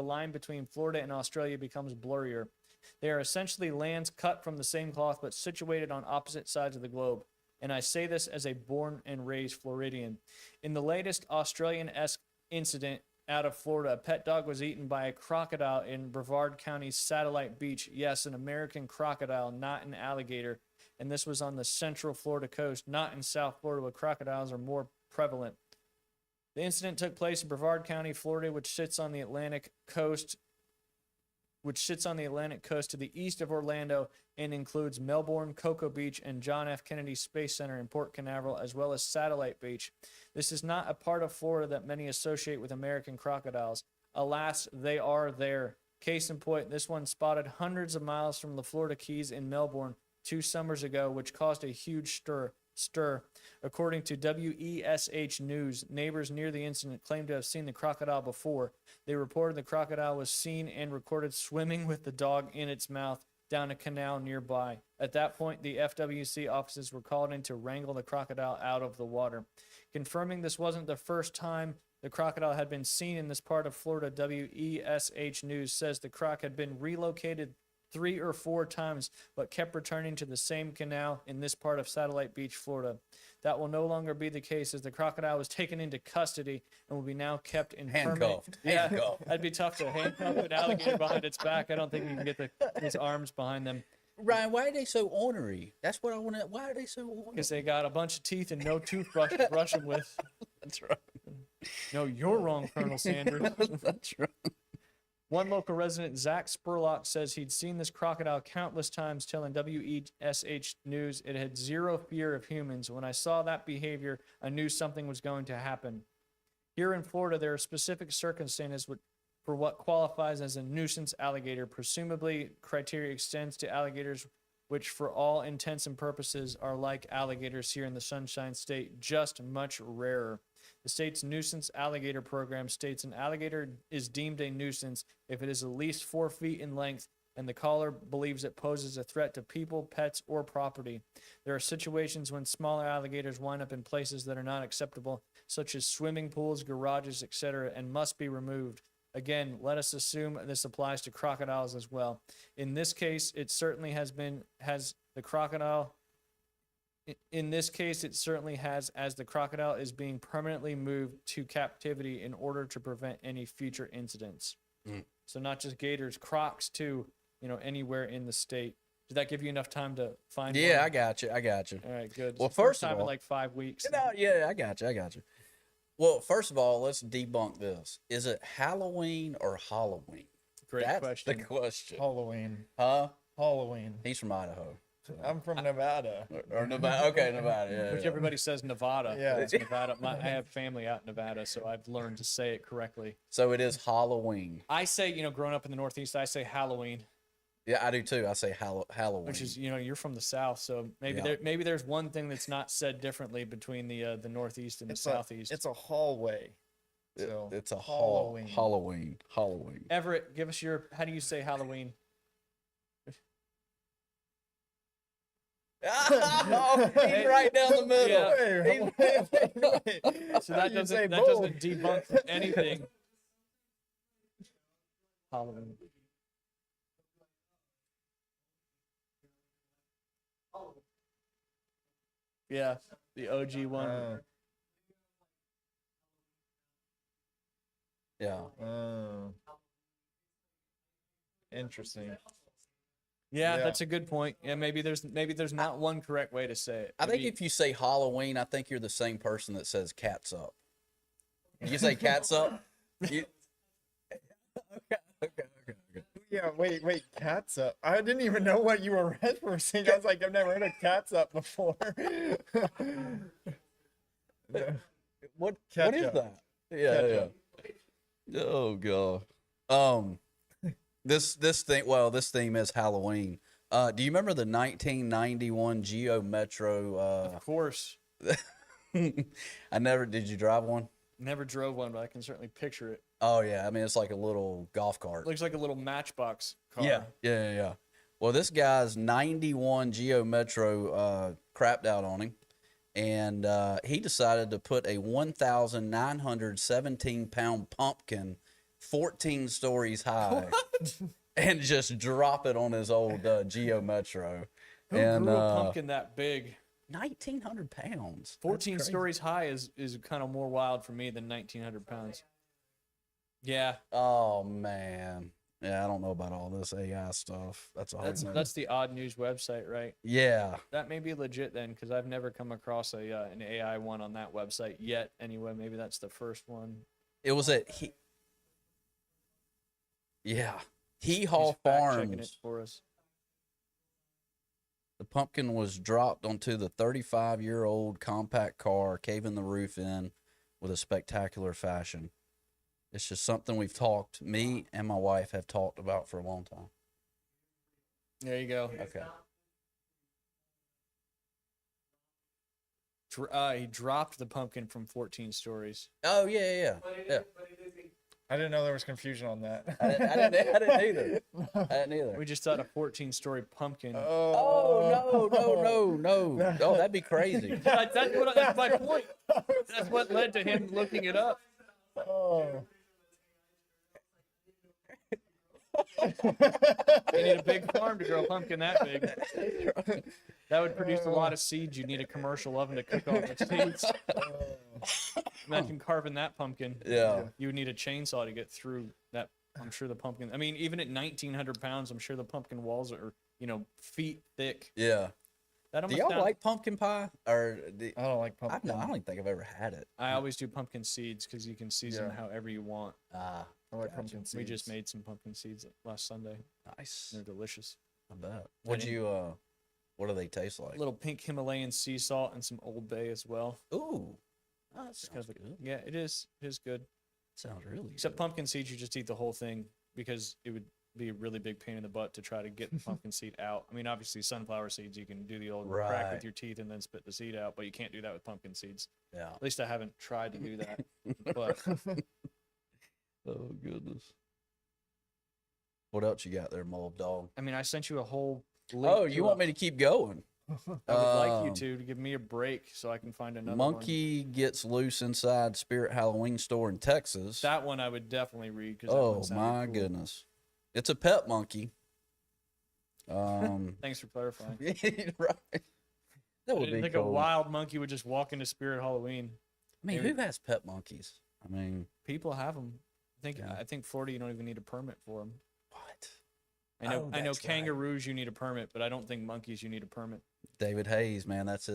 line between Florida and Australia becomes blurrier. They are essentially lands cut from the same cloth but situated on opposite sides of the globe. And I say this as a born and raised Floridian. In the latest Australian-esque incident out of Florida, a pet dog was eaten by a crocodile in Brevard County's Satellite Beach. Yes, an American crocodile, not an alligator. And this was on the central Florida coast, not in South Florida, where crocodiles are more prevalent. The incident took place in Brevard County, Florida, which sits on the Atlantic coast to the east of Orlando and includes Melbourne, Cocoa Beach, and John F. Kennedy Space Center in Port Canaveral, as well as Satellite Beach. This is not a part of Florida that many associate with American crocodiles. Alas, they are there. Case in point, this one spotted hundreds of miles from the Florida Keys in Melbourne 2 summers ago, which caused a huge stir. According to WESH News, neighbors near the incident claimed to have seen the crocodile before. They reported the crocodile was seen and recorded swimming with the dog in its mouth down a canal nearby. At that point, the FWC officers were called in to wrangle the crocodile out of the water. Confirming this wasn't the first time the crocodile had been seen in this part of Florida, WESH News says the croc had been relocated 3 or 4 times, but kept returning to the same canal in this part of Satellite Beach, Florida. That will no longer be the case, as the crocodile was taken into custody and will be now kept in Handcuffed. Yeah, Handcuffed. that'd be tough to handcuff an alligator behind its back. I don't think you can get his arms behind them, Ryan, why are they so ornery? That's what I want to. Why are they so ornery? because they got a bunch of teeth and no toothbrush to brush them with. That's right. No, you're wrong, Colonel Sanders. That's right. One local resident, Zach Spurlock, says he'd seen this crocodile countless times, telling WESH News it had zero fear of humans. When I saw that behavior, I knew something was going to happen. Here in Florida, there are specific circumstances for what qualifies as a nuisance alligator. Presumably, criteria extends to alligators, which for all intents and purposes are like alligators here in the Sunshine State, just much rarer. The state's nuisance alligator program states an alligator is deemed a nuisance if it is at least 4 feet in length and the caller believes it poses a threat to people, pets, or property. There are situations when smaller alligators wind up in places that are not acceptable, such as swimming pools, garages, etc., and must be removed. Again, let us assume this applies to crocodiles as well. In this case, it certainly has the crocodile, as the crocodile is being permanently moved to captivity in order to prevent any future incidents. So not just gators, crocs too, anywhere in the state. Did that give you enough time to find one? Yeah, I got you. All right, good. Well, It's the first of time in all- like 5 weeks. No, yeah, I got you. Well, first of all, let's debunk this. Is it Halloween or Halloween? Great That's question. the question. Halloween. Huh? Halloween. He's from Idaho. I'm from Nevada. Or Nevada. Okay, Nevada. Yeah. Which yeah. everybody says Nevada. Yeah. It's Nevada. I have family out in Nevada, so I've learned to say it correctly. So it is Halloween. I say, growing up in the Northeast, I say Halloween, Yeah, I do too. I say Halloween. which is, you're from the South, so maybe Yeah. maybe there's one thing that's not said differently between the Northeast and the Southeast. It's a hallway. So it's a Halloween. Halloween. Everett, give us how do you say Halloween? Oh, he's right down the middle. Yeah. Wait. So How that do you say doesn't both? debunk anything. Halloween. Yeah, the OG one. Yeah. Interesting. Yeah, Yeah. that's a good point. Yeah, maybe there's not one correct way to say it. I think Maybe- if you say Halloween, I think you're the same person that says cats up. You say cats up? You... Okay. Yeah, wait, cats up. I didn't even know what you were referencing. I was like, I've never heard of cats up before. What is Ketchup. that? Yeah. Ketchup. Oh god. This theme is Halloween. Do you remember the 1991 Geo Metro? Of course, Did you drive one? never drove one, but I can certainly picture it. Oh yeah, I mean it's like a little golf cart. Looks like a little Matchbox car. Yeah. Well, this guy's 91 Geo Metro crapped out on him, and he decided to put a 1,917-pound pumpkin 14 stories high and just drop it on his old Geo Metro. Who and grew a pumpkin that big? 1,900 pounds. 14 stories high is kind of more wild for me than 1,900 pounds. Yeah, Oh man. Yeah, I don't know about all this AI stuff. That's a whole nother- that's the Odd News website, right? Yeah. That may be legit then, because I've never come across an AI one on that website yet. Anyway, maybe that's the first one. It was at Hee Haw He's fact-checking it Farms. for us. The pumpkin was dropped onto the 35-year-old compact car, caving the roof in with a spectacular fashion. It's just something me and my wife have talked about for a long time. There you go. Okay. He dropped the pumpkin from 14 stories. Oh, yeah. I didn't know there was confusion on that. I didn't either. We just thought a 14-story pumpkin. Oh, no. Oh, that'd be crazy. That's my point. That's what led to him looking it up. Oh. You need a big farm to grow a pumpkin that big. That would produce a lot of seeds. You need a commercial oven to cook all the seeds. Imagine carving that pumpkin. Yeah. You would need a chainsaw to get through that. I'm sure the pumpkin. I mean, even at 1,900 pounds, I'm sure the pumpkin walls are, feet thick. Yeah. That Do almost y'all sounds- like pumpkin pie? Or I don't like pumpkin. I don't even think I've ever had it. I always do pumpkin seeds because you can season Yeah. however you want. Ah, I like Gotcha. pumpkin seeds. We just made some pumpkin seeds last Sunday. nice. They're delicious. I bet. What do they taste like? A little pink Himalayan sea salt and some Old Bay as well. Ooh. Oh, that It's kind sounds of good. yeah, it is. It is good. Sounds really Except good. pumpkin seeds, you just eat the whole thing because it would be a really big pain in the butt to try to get the pumpkin seed out. I mean, obviously sunflower seeds, you can do the old crack Right. with your teeth and then spit the seed out, but you can't do that with pumpkin seeds. Yeah. At least I haven't tried to do that. But Oh goodness. What else you got there, Mold Dog? I mean, I sent you a whole. Oh, you want me to keep going? I would like you to give me a break so I can find another one. Monkey gets loose inside Spirit Halloween store in Texas. That one I would definitely read because Oh my goodness. It's a pet monkey. Thanks for clarifying. Right. That I would didn't be think cool. a wild monkey would just walk into Spirit Halloween. I mean, who has pet monkeys? I mean, People have them. Yeah. I think Florida, you don't even need a permit for them. what? I know Oh, I know that's right. kangaroos you need a permit, but I don't think monkeys you need a permit. David Hayes, man, that's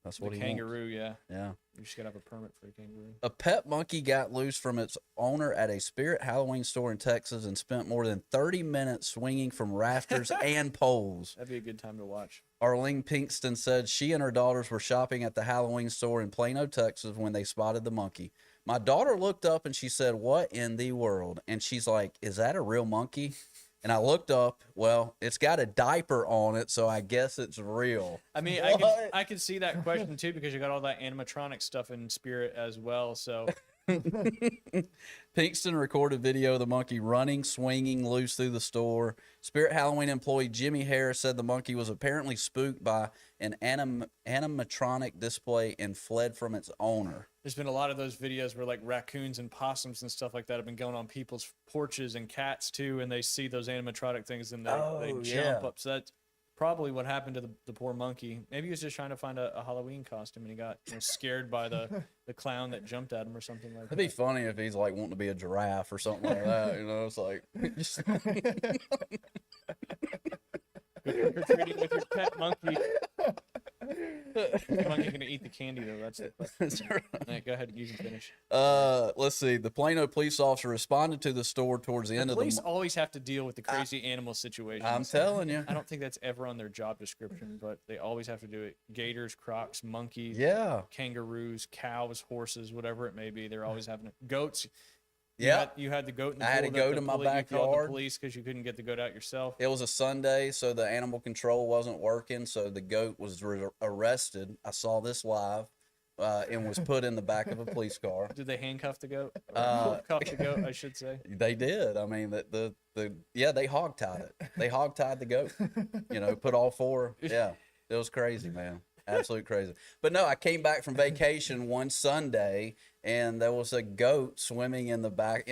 That's The what he kangaroo, yeah. wants. Yeah. You just gotta have a permit for a kangaroo. A pet monkey got loose from its owner at a Spirit Halloween store in Texas and spent more than 30 minutes swinging from rafters and poles. That'd be a good time to watch. Arlene Pinkston said she and her daughters were shopping at the Halloween store in Plano, Texas when they spotted the monkey. My daughter looked up and she said, "What in the world?" And she's like, "Is that a real monkey?" And I looked up. Well, it's got a diaper on it, so I guess it's real. I mean, What? I could see that question too because you got all that animatronic stuff in Spirit as well. So Pinkston recorded video of the monkey running, swinging loose through the store. Spirit Halloween employee Jimmy Harris said the monkey was apparently spooked by an animatronic display and fled from its owner. there's been a lot of those videos where like raccoons and possums and stuff like that have been going on people's porches and cats too, and they see those animatronic things and they Oh, jump yeah. up. So that's probably what happened to the poor monkey. Maybe he was just trying to find a Halloween costume and he got scared by the clown that jumped at him or something like It'd that. be funny if he's like wanting to be a giraffe or something like that. You know, it's like, just, Trick-or-treating with your pet monkey. The monkey's gonna eat the candy though. That's Go ahead, you can finish. let's see. The Plano police officer responded to the store towards the end of the Police always have to deal with the crazy animal situations. I'm telling you. I don't think that's ever on their job description, but they always have to do it. Gators, crocs, monkeys, Yeah. kangaroos, cows, horses, whatever it may be. They're always having it. Goats. Yeah. You had the goat in the I had pool a that goat the in my you called backyard. the police because you couldn't get the goat out yourself. It was a Sunday, so the animal control wasn't working, so the goat was arrested. I saw this live and was put in the back of a police car. Did they handcuff the goat? Or cuff the goat, I should say. They did. I mean, they hogtied it. They hogtied the goat. You know, put all four. Yeah, it was crazy, man. Absolute crazy. But no, I came back from vacation one Sunday, and there was a goat swimming in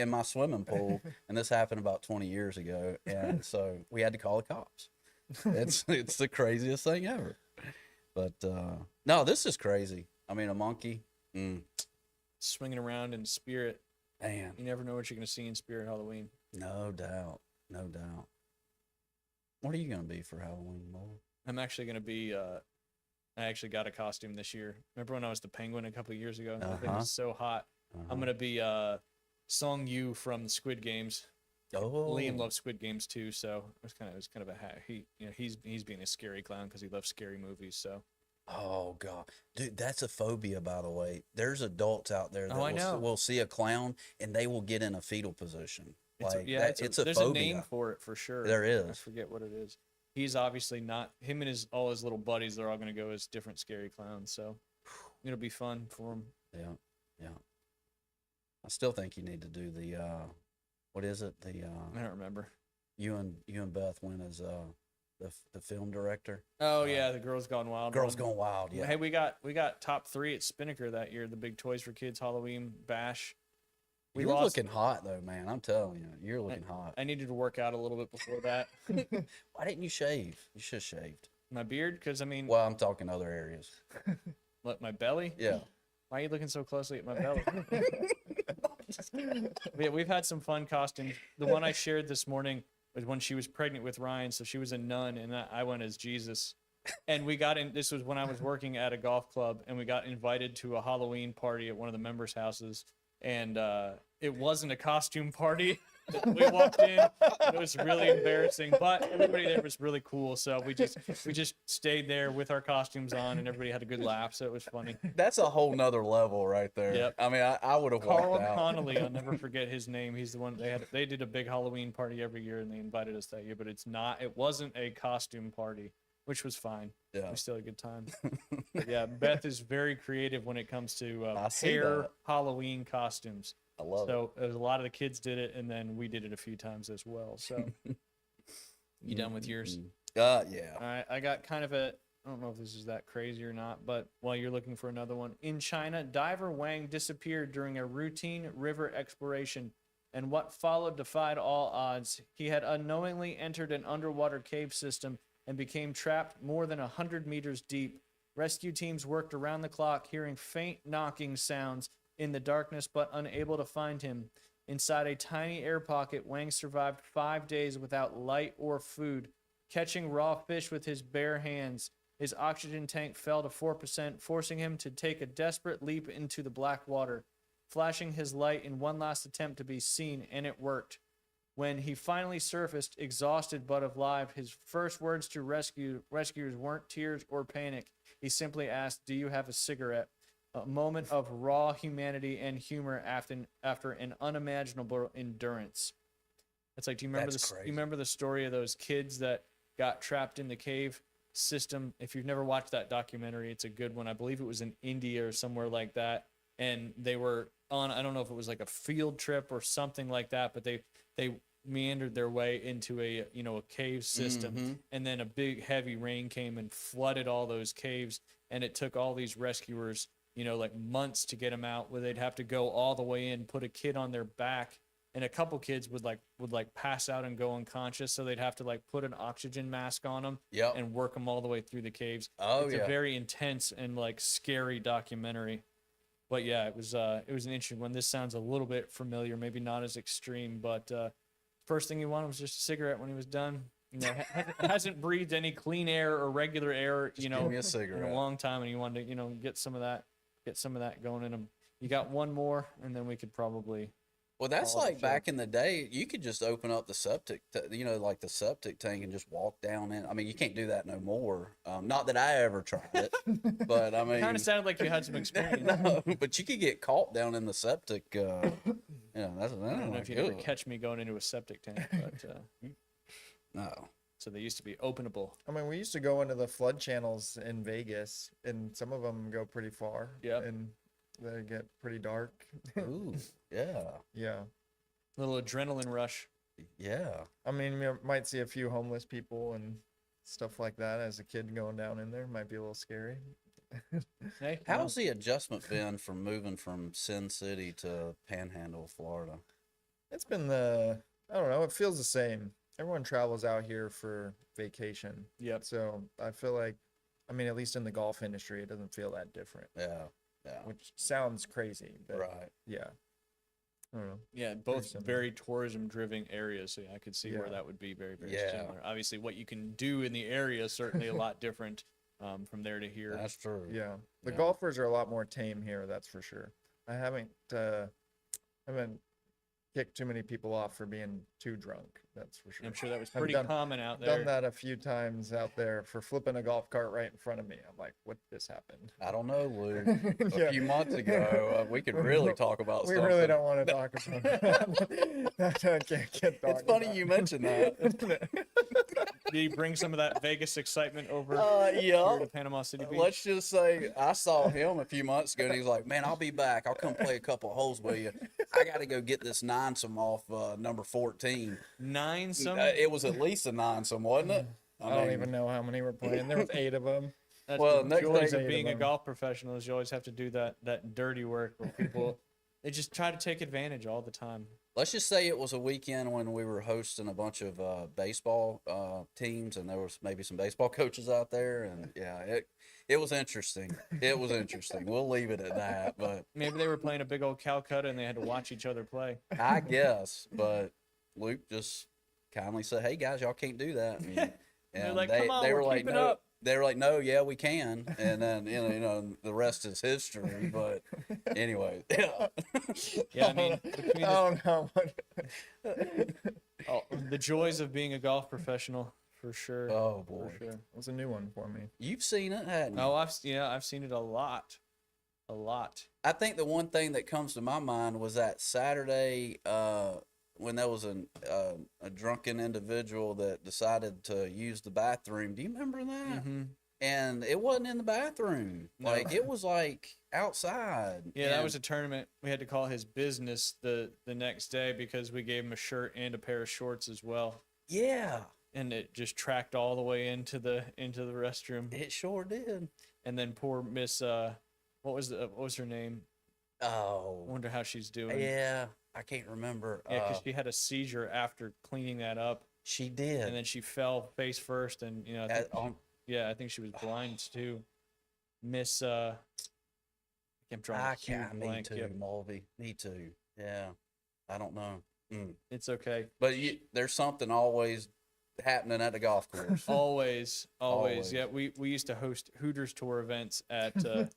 my swimming pool, and this happened about 20 years ago, and so we had to call the cops. It's the craziest thing ever. But no, this is crazy. I mean, a monkey. Swinging around in Spirit. Man, You never know what you're going to see in Spirit Halloween. no doubt, no doubt. What are you gonna be for Halloween, Mo? I'm actually going to be. I actually got a costume this year. Remember when I was the Penguin a couple of years ago? That thing was so hot. I'm going to be Song Yu from the Squid Games. Oh, Liam loves Squid Games too, so it was kind of a he's being a scary clown because he loves scary movies. So Oh God, dude, that's a phobia, by the way. There's adults out there that I know. will see a clown and they will get in a fetal position. it's Like a, yeah, that, it's a, a there's phobia. a name for it for sure. There I is. forget what it is. He's obviously not him and all his little buddies. They're all going to go as different scary clowns. So it'll be fun for him. Yeah, yeah. I still think you need to do the what is it? The I don't remember. you and Beth went as the film director. Oh yeah, the Girls Gone Wild. Girls one. Gone Wild. Yeah. Hey, we got top 3 at Spinnaker that year. The big Toys for Kids Halloween bash. We You're lost. looking hot though, man. I'm telling you, you're looking hot. I needed to work out a little bit before that. Why didn't you shave? You should have shaved. My beard, because I mean, Well, I'm talking other areas. what, my belly? Yeah. Why are you looking so closely at my belly? We've had some fun costumes. The one I shared this morning was when she was pregnant with Ryan, so she was a nun, and I went as Jesus. And we got in. This was when I was working at a golf club, and we got invited to a Halloween party at one of the members' houses. And it wasn't a costume party. We walked in. It was really embarrassing, but everybody there was really cool. So we just stayed there with our costumes on, and everybody had a good laugh. So it was funny. That's a whole nother level right there. Yep. I mean, I would have Carl walked out. Connolly, I'll never forget his name. He's the one they did a big Halloween party every year, and they invited us that year. But it wasn't a costume party, which was fine. Yeah. We still had a good time. But yeah, Beth is very creative when it comes to I see hair that. Halloween costumes. I love it. So a lot of the kids did it, and then we did it a few times as well. So you done with yours? Yeah. All right, I got kind of a. I don't know if this is that crazy or not, but while you're looking for another one, in China, diver Wang disappeared during a routine river exploration, and what followed defied all odds. He had unknowingly entered an underwater cave system and became trapped more than 100 meters deep. Rescue teams worked around the clock, hearing faint knocking sounds in the darkness, but unable to find him. Inside a tiny air pocket, Wang survived 5 days without light or food, catching raw fish with his bare hands. His oxygen tank fell to 4%, forcing him to take a desperate leap into the black water, flashing his light in one last attempt to be seen, and it worked. When he finally surfaced, exhausted but alive, his first words to rescuers weren't tears or panic. He simply asked, "Do you have a cigarette?" A moment of raw humanity and humor after an unimaginable endurance. It's like, do you remember That's this? crazy. You remember the story of those kids that got trapped in the cave system? If you've never watched that documentary, it's a good one. I believe it was in India or somewhere like that, and they were on, I don't know if it was like a field trip or something like that, but they meandered their way into a a cave system, and then a big heavy rain came and flooded all those caves, and it took all these rescuers like months to get them out, where they'd have to go all the way in, put a kid on their back, and a couple kids would pass out and go unconscious, so they'd have to like put an oxygen mask on them Yep. and work them all the way through the caves. Oh, It's yeah. a very intense and like scary documentary. But yeah, it was an interesting one. This sounds a little bit familiar, maybe not as extreme, but first thing he wanted was just a cigarette when he was done. Hasn't breathed any clean air or regular air, Give me a in a cigarette. long time, and he wanted to, get some of that going in him. You got one more, and then we could probably. Well, that's Call it a like back in the day. You could just open up the septic, like the septic tank, and just walk down in. I mean, you can't do that no more. Not that I ever tried it, but I mean, Kind of sounded like you had some experience. no, but you could get caught down in the septic. That's I don't know if you'd ever good. catch me going into a septic tank, but No, so they used to be openable. I mean, we used to go into the flood channels in Vegas, and some of them go pretty far. Yep. And they get pretty dark. ooh, yeah, Yeah. Little adrenaline rush. yeah. I mean, you might see a few homeless people and stuff like that as a kid going down in there. Might be a little scary. Hey, How's the adjustment been from moving from Sin City to Panhandle, Florida? It's been I don't know, it feels the same. Everyone travels out here for vacation. Yep. So I feel like, I mean, at least in the golf industry, it doesn't feel that different, Yeah, yeah, which sounds crazy, but right. yeah. I don't know. Yeah, both similar. very tourism-driven areas, so yeah, I could see where Yeah. that would be very, very Yeah. similar. Obviously, what you can do in the area is certainly a lot different from there to here. That's true. Yeah. The Yeah. golfers are a lot more tame here, that's for sure. I haven't kicked too many people off for being too drunk, that's for sure. I'm sure that was I've pretty done- common out Done there. that a few times out there for flipping a golf cart right in front of me. I'm like, what just happened? I don't know, Luke. Yeah. A few months ago, we could really talk about We something. really don't want to talk about that. I can't talk It's funny about you mentioned that. Did he bring some of that Vegas excitement over Yeah. here to Panama City Beach? Let's just say I saw him a few months ago, and he's like, "Man, I'll be back. I'll come play a couple of holes with you. I got to go get this nine-some off number 14." Nine some. It was at least a nine-some, wasn't it? I don't mean, even know how many were playing. There was 8 of them. That's well, the next joys thing- of being a Eight of them. golf professional is you always have to do that dirty work where people they just try to take advantage all the time. Let's just say it was a weekend when we were hosting a bunch of baseball teams, and there was maybe some baseball coaches out there, and yeah, it was interesting. It was interesting. We'll leave it at that, but Maybe they were playing a big old Calcutta and they had to watch each other play. I guess. But Luke just kindly said, "Hey guys, y'all can't do that." And like, "Come on, they we're were like, keeping "No." up. They were like, "No, yeah, we can." And then the rest is history. But anyway, yeah. Yeah, I mean, between I don't know. the joys of being a golf professional, for sure. Oh for boy, sure. It was a new one for me. you've seen it, hadn't you? Oh, I've seen it a lot. I think the one thing that comes to my mind was that Saturday when there was a drunken individual that decided to use the bathroom. Do you remember that? Hmm. And it wasn't in the bathroom. No. Like it was like outside. Yeah, that And- was a tournament. We had to call his business the next day because we gave him a shirt and a pair of shorts as well, yeah. and it just tracked all the way into the restroom. It sure did. And then poor Miss what was her name? I Oh, wonder how she's doing. yeah. I can't remember. Yeah, because she had a seizure after cleaning that up, She did. and then she fell face first, and I think I think she was blind too. Miss I'm drawing a I huge can't. Me blank. too, Yep, Mulvey. Me too. Yeah. I don't know. it's okay. But there's something always happening at the golf course. Always. Always. Yeah, we used to host Hooters tour events at the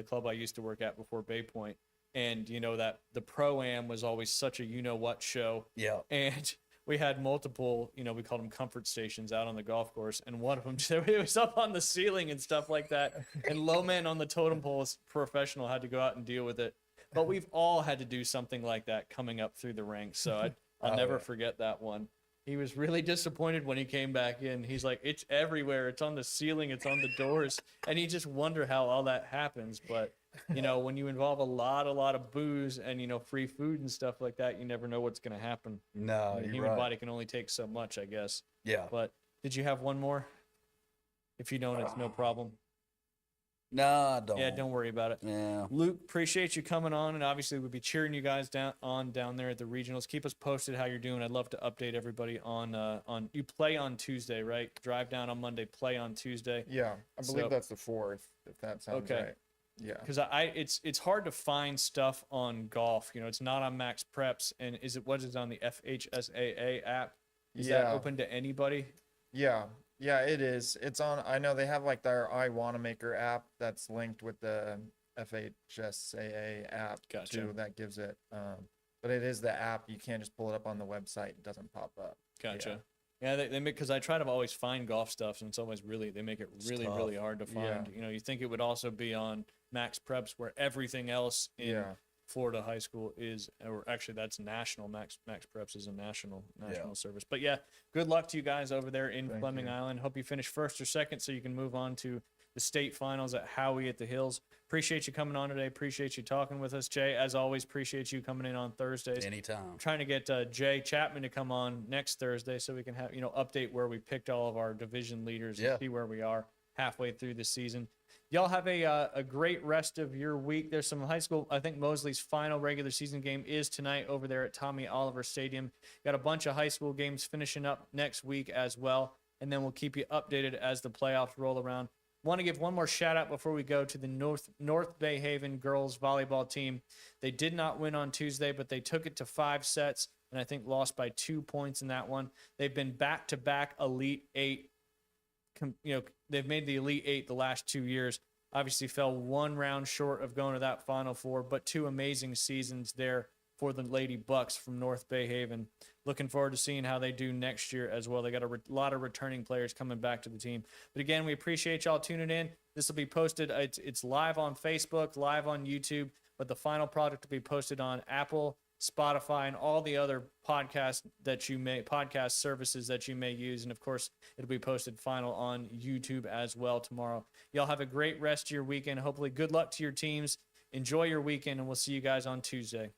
club I used to work at before Bay Point, and you know that the Pro-Am was always such a you know what show. Yeah. And we had multiple, you know, we called them comfort stations out on the golf course, and one of them it was up on the ceiling and stuff like that. And low man on the totem pole, professional, had to go out and deal with it. But we've all had to do something like that coming up through the ranks, so I'll never forget that one. He was really disappointed when he came back in. He's like, it's everywhere. It's on the ceiling. It's on the doors. And he just wonder how all that happens. But, you know, when you involve a lot of booze and, you know, free food and stuff like that, you never know what's going to happen. No, The you're human right. body can only take so much, I guess. Yeah. But did you have one more? If you don't, it's no problem. No, I don't. Yeah, don't worry about it. Yeah. Luke, appreciate you coming on, and obviously we'll be cheering you guys down there at the regionals. Keep us posted how you're doing. I'd love to update everybody on you play on Tuesday, right? Drive down on Monday, play on Tuesday. Yeah, I believe So- that's the 4th, if that sounds Okay. right. Yeah. Because it's hard to find stuff on golf. You know, it's not on Max Preps, and what is it on the FHSAA app? Is that Yeah. open to anybody? Yeah, yeah, it is. It's on. I know they have like their I Wanamaker app that's linked with the FHSAA app Gotcha. too. That gives it. But it is the app. You can't just pull it up on the website. It doesn't pop up. Gotcha. Yeah, they make, because I try to always find golf stuff, and it's always they make it really tough. really hard to find. Yeah. You know, you think it would also be on Max Preps, where everything else in Yeah. Florida high school is, or actually that's national. Max Preps is a national Yeah. service. But yeah, good luck to you guys over there in Thank Fleming you. Island. Hope you finish first or second, so you can move on to the state finals at Howie at the Hills. Appreciate you coming on today. Appreciate you talking with us, Jay. As always, appreciate you coming in on Thursdays. Anytime. Trying to get Jay Chapman to come on next Thursday so we can have, you know, update where we picked all of our division leaders and Yeah. see where we are halfway through the season. Y'all have a great rest of your week. There's some high school. I think Mosley's final regular season game is tonight over there at Tommy Oliver Stadium. Got a bunch of high school games finishing up next week as well, and then we'll keep you updated as the playoffs roll around. Want to give one more shout out before we go to the North Bay Haven girls volleyball team. They did not win on Tuesday, but they took it to 5 sets and I think lost by 2 points in that one. They've been back-to-back Elite Eight. You know, they've made the Elite Eight the last 2 years. Obviously fell one round short of going to that Final Four, but 2 amazing seasons there for the Lady Bucks from North Bay Haven. Looking forward to seeing how they do next year as well. They got a lot of returning players coming back to the team. But again, we appreciate y'all tuning in. This will be posted. It's live on Facebook, live on YouTube, but the final product will be posted on Apple, Spotify, and all the other podcast services that you may use. And of course, it'll be posted final on YouTube as well tomorrow. Y'all have a great rest of your weekend. Hopefully, good luck to your teams. Enjoy your weekend, and we'll see you guys on Tuesday.